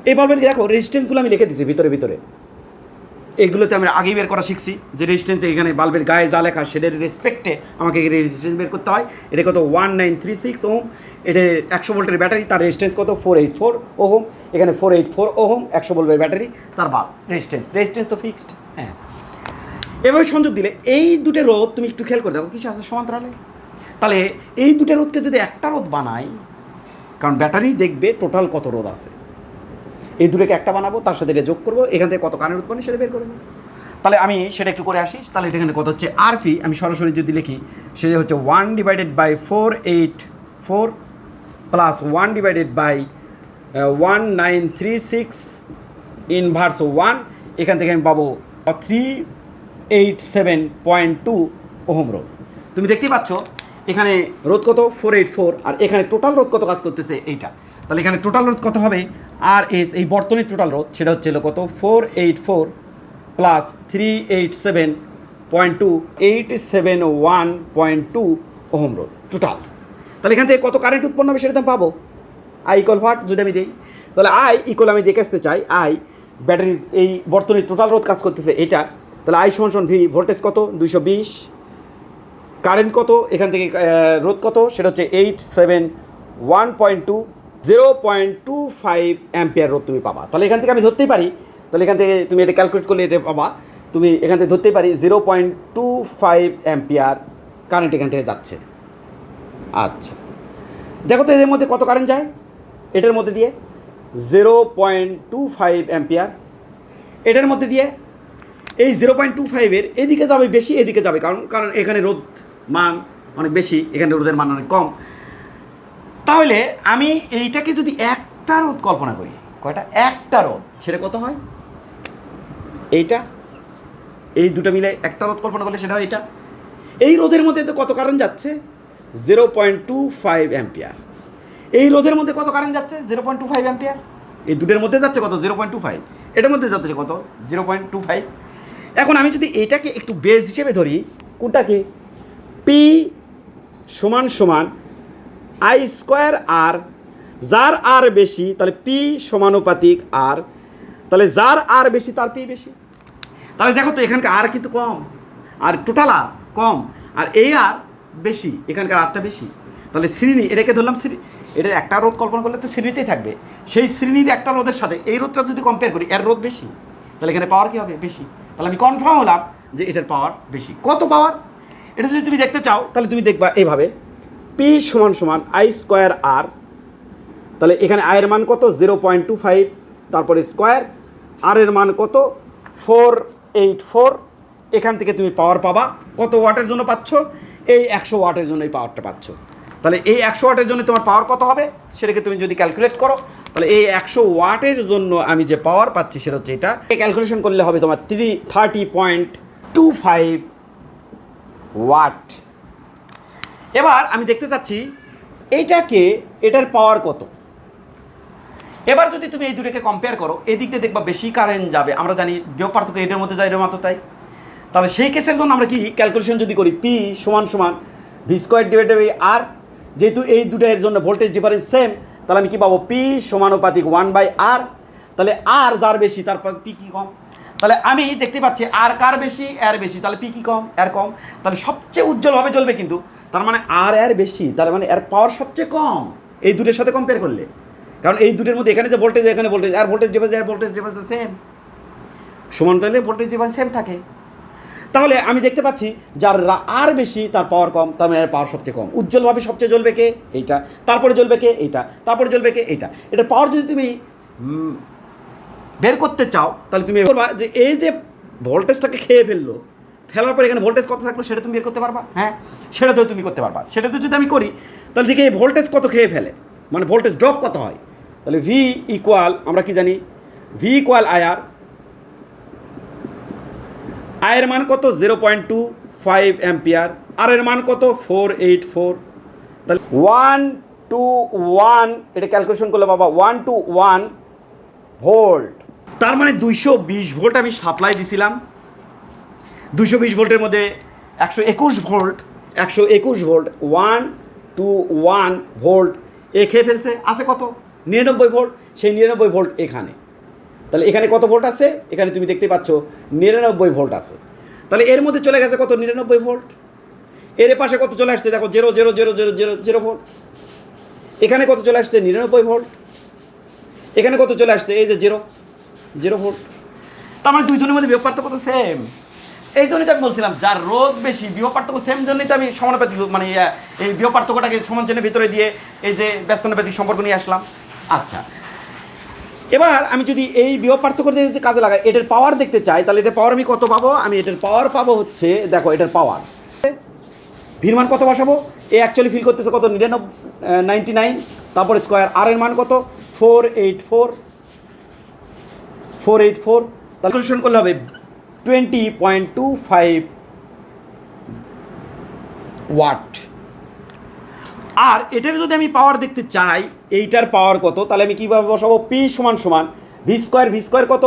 এই বাল্বের দেখো রেজিস্ট্যান্সগুলো আমি লিখে দিচ্ছি ভিতরে। এগুলোতে আমরা আগেই বের করা শিখছি যে রেজিস্ট্যান্স এখানে বাল্বের গায়ে যা লেখা সেটার রেসপেক্টে আমাকে রেজিস্ট্যান্স বের করতে হয়। এটা কত 1936 ওম, এটা 100 ভোল্টের ব্যাটারি, তার রেজিস্ট্যান্স কত 484 ওহম, এখানে 484 ওহম 100 ভোল্টের ব্যাটারি, তার বাল্ব রেজিস্ট্যান্স তো ফিক্সড। হ্যাঁ, এভাবে সংযোগ দিলে এই দুটো রোধ তুমি একটু খেয়াল করে দেখো কিছু আছে সমান্তরালে। তাহলে এই দুটো রোধকে যদি একটা রোধ বানাই, কারণ ব্যাটারি দেখবে টোটাল কত রোধ আছে, এই দুটোকে একটা বানাবো, তার সাথে এটা যোগ করবো, এখান থেকে কত কারেন্ট উৎপন্ন সেটা বের করবো। তাহলে আমি সেটা একটু করে আসি। তাহলে এখানে কত হচ্ছে আর পি, আমি সরাসরি যদি লিখি সেটা হচ্ছে 1/484 প্লাস 1/1936 ইনভার্স 1, এখান থেকে আমি পাবো 387.2 ওহম রোধ। তুমি দেখতেই পাচ্ছ এখানে রোধ কত 484, আর এখানে টোটাল রোধ কত কাজ করতেছে এইটা। তাহলে এখানে টোটাল রোধ কত হবে আর এস, এই বর্তনীর টোটাল রোধ সেটা হচ্ছে কত 484 প্লাস 387.2 871.2 ওহম রোধ টোটাল। তাহলে এখান থেকে কত কারেন্ট উৎপন্ন হবে সেটা আমি পাবো। আই ইকুয়াল হোয়াট যদি আমি দিই, তাহলে আই ইকুয়াল আমি দেখে আসতে চাই আই ব্যাটারির এই বর্তনীর টোটাল রোধ কাজ করতেছে এটা। তাহলে আই সমান ভি, ভোল্টেজ কত 220, কারেন্ট কত এখান থেকে রোধ কত সেটা হচ্ছে 871.2, 0.25 অ্যাম্পিয়ার রোধ তুমি পাবা। তাহলে এখান থেকে আমি ধরতেই পারি, তাহলে এখান থেকে তুমি এটা ক্যালকুলেট করলে এটা পাবা, তুমি এখান থেকে ধরতেই পারি 0.25 অ্যাম্পিয়ার কারেন্ট এখান থেকে যাচ্ছে। আচ্ছা দেখো তো এদের মধ্যে কত কারেন্ট যায়, এটার মধ্যে দিয়ে 0.25 অ্যাম্পিয়ার, এটার মধ্যে দিয়ে এই 0.25-এর এদিকে যাবে বেশি, এদিকে যাবে, কারণ এখানে রোধ মান অনেক বেশি, এখানে রোধের মান অনেক কম। তাহলে আমি এইটাকে যদি একটা রোধ কল্পনা করি, কয়টা একটা রোধ সেটা কত হয়, এইটা এই দুটো মিলে একটা রোধ কল্পনা করলে সেটা হয় এটা। এই রোধের মধ্যে তো কত কারেন্ট যাচ্ছে 0.25 অ্যাম্পিয়ার, এই রোধের মধ্যে কত কারেন্ট যাচ্ছে 0.25 অ্যাম্পিয়ার, এই দুটোর মধ্যে যাচ্ছে কত 0.25, এটার মধ্যে যাচ্ছে কত 0.25। এখন আমি যদি এটাকে একটু বেস হিসেবে ধরি, কোনটাকে পি সমান সমান আই স্কোয়ার আর, যার আর বেশি তাহলে পি সমানুপাতিক আর, তাহলে যার আর বেশি তার পি বেশি। তাহলে দেখো তো এখানকার আর কিন্তু কম, আর টোটাল আর কম, আর এই আর বেশি, এখানকার আরটা বেশি। তাহলে শ্রেণী, এটাকে ধরলাম শ্রেণী, এটা একটা রোধ কল্পনা করলে তো শ্রেণীতেই থাকবে, সেই শ্রেণীর একটা রোধের সাথে এই রোধটা যদি কম্পেয়ার করি এর রোধ বেশি, তাহলে এখানে পাওয়ার কী হবে বেশি। তাহলে আমি কনফার্ম হলাম যে এটার পাওয়ার বেশি। কত পাওয়ার এটা যদি তুমি দেখতে চাও তাহলে তুমি দেখবা এইভাবে পি সমান সমান আই স্কোয়ার আর, তাহলে এখানে আয়ের মান কত 0.25, তারপরে স্কোয়ার, আর এর মান কত 484, এখান থেকে তুমি পাওয়ার পাবা কত ওয়াটের জন্য পাচ্ছ, এই 100 ওয়াটের জন্য এই পাওয়ারটা পাচ্ছ। তাহলে এই 100 ওয়াটের জন্য তোমার পাওয়ার কত হবে সেটাকে তুমি যদি ক্যালকুলেট করো, তাহলে এই 100 ওয়াটের জন্য আমি যে পাওয়ার পাচ্ছি সেটা হচ্ছে এটা, ক্যালকুলেশন করলে হবে তোমার 30.25 ওয়াট। এবার আমি দেখতে চাচ্ছি এইটাকে, এটার পাওয়ার কত। এবার যদি তুমি এই দুটোকে কম্পেয়ার করো, এদিক দিয়ে দেখবা বেশি কারেন্ট যাবে, আমরা জানি বিয়োগ পার্থক্য এটার মধ্যে যায়, এটার মাত্র তাই। তাহলে সেই কেসের জন্য আমরা কি ক্যালকুলেশন যদি করি পি সমান সমান ভি স্কোয়ার ডিভাইডেড বাই আর, যেহেতু এই দুটোর জন্য ভোল্টেজ ডিফারেন্স সেম, তাহলে আমি কী পাবো পি সমানুপাতিক 1/r। তাহলে আর যার বেশি তার পি কী কম, তাহলে আমি দেখতে পাচ্ছি আর কার বেশি এর বেশি, তাহলে পি কী কম এর কম, তাহলে সবচেয়ে উজ্জ্বলভাবে জ্বলবে কিন্তু, তার মানে আর এর বেশি, তার মানে এর পাওয়ার সবচেয়ে কম এই দুটোর সাথে কম্পেয়ার করলে। কারণ এই দুটোর মধ্যে এখানে যে ভোল্টেজ, এখানে ভোল্টেজ, আর ভোল্টেজ ডিফারেন্স আর ভোল্টেজ ডিফারেন্স সেম, সমান তাহলে ভোল্টেজ ডিফারেন্স সেম থাকে। তাহলে আমি দেখতে পাচ্ছি যার আর বেশি তার পাওয়ার কম, তার মানে এর পাওয়ার সবচেয়ে কম। উজ্জ্বলভাবে সবচেয়ে জ্বলবে কে এইটা, তারপরে জ্বলবে কে এইটা, তারপরে জ্বলবে কে এইটা। এটার পাওয়ার যদি তুমি বের করতে চাও তাহলে তুমি করবা যে এই যে ভোল্টেজটাকে খেয়ে ফেলার পর এখানে ভোল্টেজ কত থাকলো সেটা তুমি বের করতে পারবা। হ্যাঁ, সেটাতেও তুমি করতে পারবা। সেটাতে যদি আমি করি তাহলে দেখি এই ভোল্টেজ কত খেয়ে ফেলে, মানে ভোল্টেজ ড্রপ কত হয়। তাহলে ভি ইকুয়াল, আমরা কি জানি ভি ইকুয়াল আইআর, আয়ের মান কত 0.25 অ্যাম্পিয়ার, আর এর মান কত 484, তাহলে 1 to 1, এটা ক্যালকুলেশন করলে বাবা 1 to 1 ভোল্ট, তার মানে 220 ভোল্ট আমি সাপ্লাই দিছিলাম। 220 ভোল্টের মধ্যে 121 ভোল্ট, 121 ভোল্ট 1 to 1 ভোল্ট এ খেয়ে ফেলছে। আছে কত 99 ভোল্ট, সেই 99 ভোল্ট এখানে। তাহলে এখানে কত ভোল্ট আছে, এখানে তুমি দেখতে পাচ্ছ 99 ভোল্ট আছে। তাহলে এর মধ্যে চলে গেছে কত 99 ভোল্ট, এর পাশে কত চলে আসছে দেখো 0.00000 ভোল্ট। এখানে কত চলে আসছে 99 ভোল্ট, এখানে কত চলে আসছে এই যে 0 ভোল্ট। তার মানে দুইজনের মধ্যে বিভব পার্থক্য তো সেম। এই জন্যই তো আমি বলছিলাম যার রোধ বেশি বিভব পার্থক্য সেম, জন্যই তো আমি সমানুপাতিক মানে এই বিভব পার্থক্যটাকে সমান চিহ্নের ভিতরে দিয়ে এই যে ব্যস্তানুপাতিক সম্পর্ক নিয়ে আসলাম। আচ্ছা, এবার আমি যদি এই বিভব পার্থক্য যে কাজে লাগাই, এটার পাওয়ার দেখতে চাই, তাহলে এটার পাওয়ার আমি কত পাবো? আমি এটার পাওয়ার পাবো হচ্ছে, দেখো এটার পাওয়ার ভির মান কত বসাবো? এ অ্যাকচুয়ালি ফিল করতেছে কত 99, তারপরে স্কোয়ার, আর এর মান কত 484, তাহলে ক্যালকুলেশন করলে হবে 20.25 ওয়াট। আর এটার যদি আমি পাওয়ার দেখতে চাই, এইটার পাওয়ার কত, তাহলে আমি কীভাবে বসাবো? পি সমান সমান ভি স্কোয়ার কত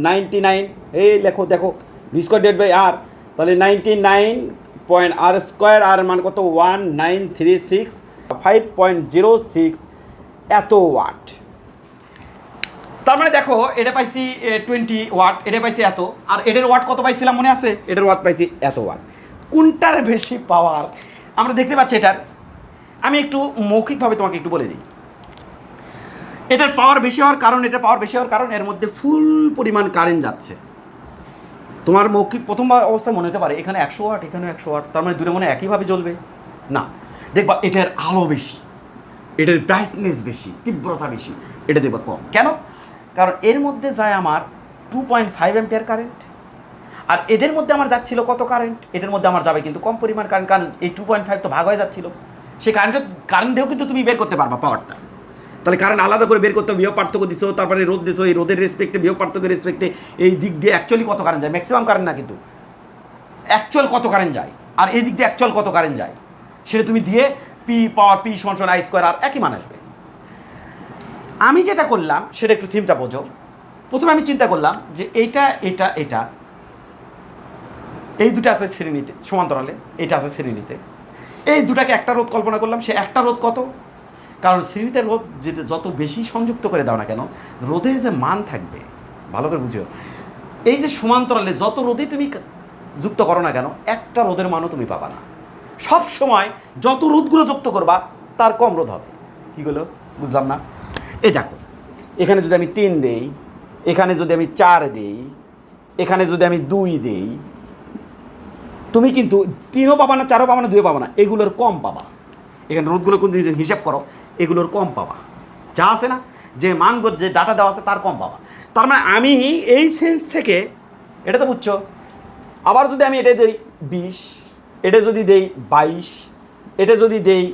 99, এই লেখো দেখো V square divide by R, তাহলে 99 আর স্কোয়ার, আর মান কত 1936 এত ওয়াট। তার মানে দেখো এটা পাইছি 20 ওয়াট, এটা পাইছি এত, আর এটার ওয়াট কত পাইছিলাম মনে আছে? এটার ওয়াট পাইছি এত ওয়াট। কোনটার বেশি পাওয়ার আমরা দেখতে পাচ্ছি? এটার আমি একটু মৌখিকভাবে তোমাকে একটু বলে দিই। এটার পাওয়ার বেশি হওয়ার কারণ এর মধ্যে ফুল পরিমাণ কারেন্ট যাচ্ছে। তোমার মৌখিক প্রথম অবস্থায় মনে হতে পারে এখানে 100 ওয়াট, এখানে 100 ওয়াট, তার মানে দূরে মনে একইভাবে জ্বলবে না। দেখবা এটার আলো বেশি, এটার ব্রাইটনেস বেশি, তীব্রতা বেশি, এটা দেখবা কম। কেন? কারণ এর মধ্যে যায় আমার 2.5 অ্যাম্পিয়ার কারেন্ট, আর এদের মধ্যে আমার যাচ্ছিল কত কারেন্ট? এটার মধ্যে আমার যাবে কিন্তু কম পরিমাণ কারেন্ট, কারণ এই 2.5 তো ভাগ হয়ে যাচ্ছিল। সেই কারেন্ট দিয়েও কিন্তু তুমি বের করতে পারবা পাওয়ারটা। তাহলে কারেন্ট আলাদা করে বের করতে বিভব পার্থক্য দিছো, তারপরে রোদ দিছো, এই রোদের রেসপেক্টে বিভব পার্থক্যের রেসপেক্টে এই দিক দিয়ে অ্যাকচুয়ালি কত কারেন্ট যায়, ম্যাক্সিমাম কারেন্ট না কিন্তু অ্যাকচুয়াল কত কারেন্ট যায়, আর এই দিক দিয়ে অ্যাকচুয়াল কত কারেন্ট যায় সেটা তুমি দিয়ে পি পাওয়ার পি সমান আই স্কোয়ার, আর একই মান আসবে। আমি যেটা করলাম সেটা একটু থিমটা বোঝো। প্রথমে আমি চিন্তা করলাম যে এটা এই দুটো আছে শ্রেণীতে সমান্তরালে, এটা আছে শ্রেণীতে, এই দুটাকে একটা রোধ কল্পনা করলাম। সে একটা রোধ কত? কারণ শ্রেণীতে রোধ যত বেশি সংযুক্ত করে দাও না কেন, রোধের যে মান থাকবে, ভালো করে বুঝো, এই যে সমান্তরালে যত রোধই তুমি যুক্ত করো না কেন, একটা রোধের মানও তুমি পাবা না। সব সময় যত রোধগুলো যুক্ত করবা তার কম রোধ হবে। কীগুলো বুঝলাম না? এই দেখো, এখানে যদি আমি 3 দেই, এখানে যদি আমি 4 দেই, এখানে যদি আমি 2 দেই, তুমি কিন্তু 3ও পাবা না, 4ও পাবা না, 2ও পাবা না, এগুলোর কম পাবা। এখানে রোধগুলো কিন্তু হিসাব করো, এগুলোর কম পাবা। যা আছে না, যে মান যে ডাটা দেওয়া আছে তার কম পাবা। তার মানে আমি এই সেন্স থেকে, এটা তো বুঝছো, আবার যদি আমি এটা দেই 20, এটা যদি দেই 22, এটা যদি দেই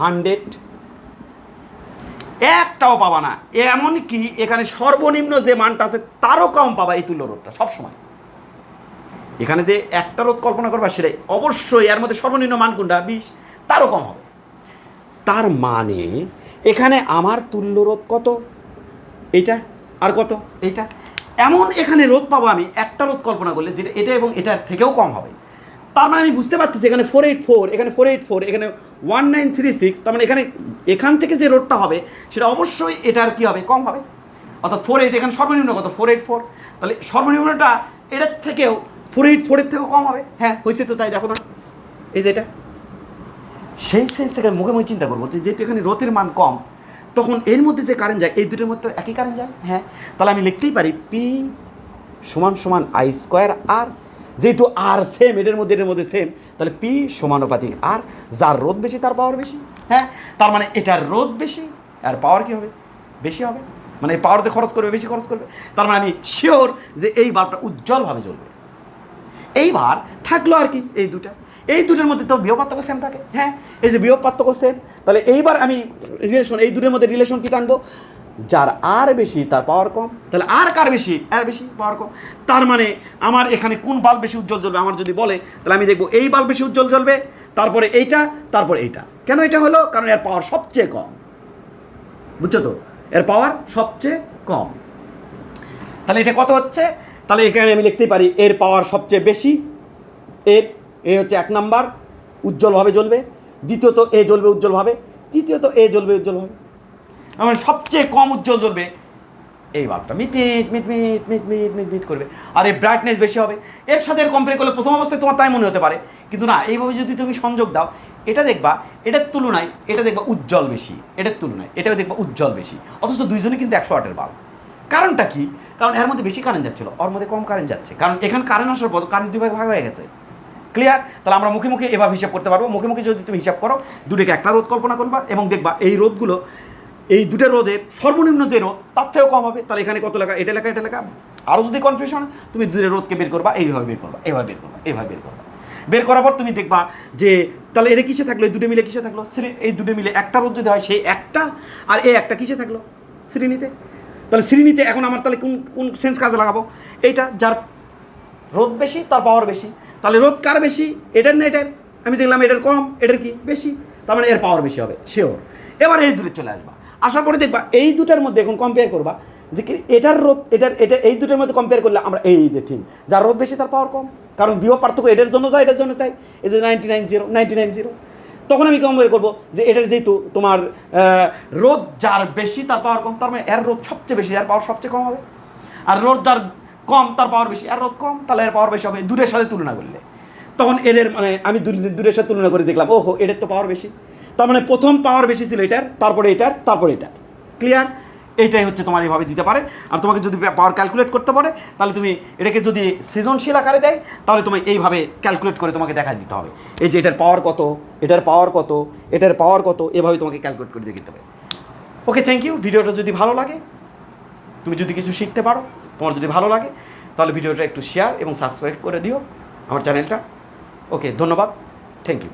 100, একটাও পাবা না। এমনকি এখানে সর্বনিম্ন যে মানটা আছে তারও কম পাবা এই তুল্য রোধটা সবসময়। এখানে যে একটা রোধ কল্পনা করবা সেটাই অবশ্যই এর মধ্যে সর্বনিম্ন মান কোনটা 20, তারও কম হবে। তার মানে এখানে আমার তুল্য রোধ কত? এইটা, আর কত? এইটা। এমন এখানে রোধ পাবো আমি একটা রোধ কল্পনা করলে যেটা এটা এবং এটার থেকেও কম হবে। তার মানে আমি বুঝতে পারতেছি এখানে 484, এখানে 484, এখানে 1936, তার মানে এখান থেকে যে রোধটা হবে সেটা অবশ্যই এটার কী হবে? কম হবে। অর্থাৎ 48, এখানে সর্বনিম্ন কত? 484, তাহলে সর্বনিম্নটা এটার থেকেও 484-এর থেকেও কম হবে। হ্যাঁ হয়েছে তো, তাই দেখো না, এই যে এটা। সেই সেন্স থেকে মুখে মুখে চিন্তা করবো যে যেহেতু এখানে রোধের মান কম, তখন এর মধ্যে যে কারেন্ট যায় এই দুটোর মধ্যে একই কারেন্ট যায়। হ্যাঁ, তাহলে আমি লিখতেই পারি পি সমান আই স্কোয়ার আর, যেহেতু আর সেম, এটার মধ্যে সেম, তাহলে পি সমানুপাতিক আর, যার রোধ বেশি তার পাওয়ার বেশি। হ্যাঁ, তার মানে এটার রোধ বেশি আর পাওয়ার কী হবে? বেশি হবে। মানে এই পাওয়ার যে খরচ করবে বেশি খরচ করবে। তার মানে আমি শিওর যে এই বাল্বটা উজ্জ্বলভাবে জ্বলবে। এইবার থাকলো আর কি এই দুটোর মধ্যে তো বিভব পার্থক্য সেম থাকে। হ্যাঁ, এই যে বিভব পার্থক্য সেম, তাহলে এইবার আমি এই দুটোর মধ্যে রিলেশন কি টানবো? যার আর বেশি তার পাওয়ার কম। তাহলে আর কার বেশি? আর বেশি, পাওয়ার কম। তার মানে আমার এখানে কোন বাল্ব বেশি উজ্জ্বল জ্বলবে আমার যদি বলে, তাহলে আমি দেখবো এই বাল্ব বেশি উজ্জ্বল জ্বলবে, তারপরে এইটা, তারপরে এইটা। কেন এটা হলো? কারণ এর পাওয়ার সবচেয়ে কম। বুঝছো তো, এর পাওয়ার সবচেয়ে কম। তাহলে এটা কত হচ্ছে? তাহলে এখানে আমি লিখতেই পারি এর পাওয়ার সবচেয়ে বেশি, এ হচ্ছে 1 নাম্বার, উজ্জ্বলভাবে জ্বলবে। দ্বিতীয়ত এ জ্বলবে উজ্জ্বলভাবে, তৃতীয়ত এ জ্বলবে উজ্জ্বলভাবে। আমার সবচেয়ে কম উজ্জ্বল জ্বলবে এই বাল্বটা, মিট করবে। আর এই ব্রাইটনেস বেশি হবে। এর সাথে কম্পেয়ার করলে প্রথম অবস্থায় তোমার তাই মনে হতে পারে, কিন্তু না, এইভাবে যদি তুমি সংযোগ দাও এটা দেখবা এটার তুলনায় এটা দেখবা উজ্জ্বল বেশি, এটার তুলনায় এটাও দেখবা উজ্জ্বল বেশি, অথচ দুইজনই কিন্তু 100 ওয়াটের বাল্ব। কারণটা কি? কারণ এর মধ্যে বেশি কারেন্ট যাচ্ছিল, ওর মধ্যে কম কারেন্ট যাচ্ছে, কারণ এখানে কারেন্ট আসার পর কারেন্ট দুই ভাগ হয়ে গেছে। ক্লিয়ার? তাহলে আমরা মুখে মুখে এভাবে হিসাব করতে পারবো। মুখে মুখে যদি তুমি হিসাব করো, দুটোকে একটা রোধ কল্পনা করবা এবং দেখবা এই রোধগুলো, এই দুটো রোধের সর্বনিম্ন যে রোধ তার থেকেও কম হবে। তাহলে এখানে কত লেখা, এটা লেখা, এটা লেখা। আরও যদি কনফিউশন, তুমি দুটো রোধকে বের করবা, এইভাবে বের করবা, এইভাবে বের করবা, এইভাবে বের করবা। বের করার পর তুমি দেখবা যে তাহলে এটা কিসে থাকলো, এই দুটো মিলে কিসে থাকলো, এই দুটো মিলে একটা রোধ যদি হয় সেই একটা, আর এই একটা কিসে থাকলো, শ্রেণীতে। তাহলে শ্রেণীতে এখন আমার তাহলে কোন কোন সেন্স কাজে লাগাবো? এইটা যার রোধ বেশি তার পাওয়ার বেশি। তাহলে রোধ কার বেশি, এটার না এটার? আমি দেখলাম এটার কম, এটার কি বেশি, তার মানে এর পাওয়ার বেশি হবে শিওর। এবার এই দূরে চলে আসবা, আসার পরে দেখবা এই দুটার মধ্যে এখন কম্পেয়ার করবা যে এটার রোধ এটা এই দুটোর মধ্যে কম্পেয়ার করলে আমরা এই দেখি যার রোধ বেশি তার পাওয়ার কম, কারণ বিভব পার্থক্য এটার জন্য যায়, এটার জন্য তাই। এই যে 99 0 তখন আমি কম্পেয়ার করবো যে এটার যেহেতু তোমার রোধ যার বেশি তার পাওয়ার কম, তার মানে এর রোধ সবচেয়ে বেশি, এর পাওয়ার সবচেয়ে কম হবে। আর রোধ যার কম তার পাওয়ার বেশি, আর রোধ কম, তাহলে এর পাওয়ার বেশি হবে দূরের সাথে তুলনা করলে। তখন এদের মানে আমি দূরের সাথে তুলনা করে দেখলাম ওহো এটার তো পাওয়ার বেশি, তার মানে প্রথম পাওয়ার বেশি ছিল এটার, তারপরে এটার, তারপরে এটার। ক্লিয়ার? এইটাই হচ্ছে তোমার এইভাবে দিতে পারে। আর তোমাকে যদি পাওয়ার ক্যালকুলেট করতে পারে, তাহলে তুমি এটাকে যদি সৃজনশীল আকারে দেয়, তাহলে তুমি এইভাবে ক্যালকুলেট করে তোমাকে দেখা দিতে হবে, এই যে এটার পাওয়ার কত, এটার পাওয়ার কত, এটার পাওয়ার কত, এভাবে তোমাকে ক্যালকুলেট করে দিয়ে দিতে হবে। ওকে, থ্যাংক ইউ। ভিডিওটা যদি ভালো লাগে, তুমি যদি কিছু শিখতে পারো, তোমার যদি ভালো লাগে, তাহলে ভিডিওটা একটু শেয়ার এবং সাবস্ক্রাইব করে দিও আমার চ্যানেলটা। ওকে, ধন্যবাদ, থ্যাংক ইউ।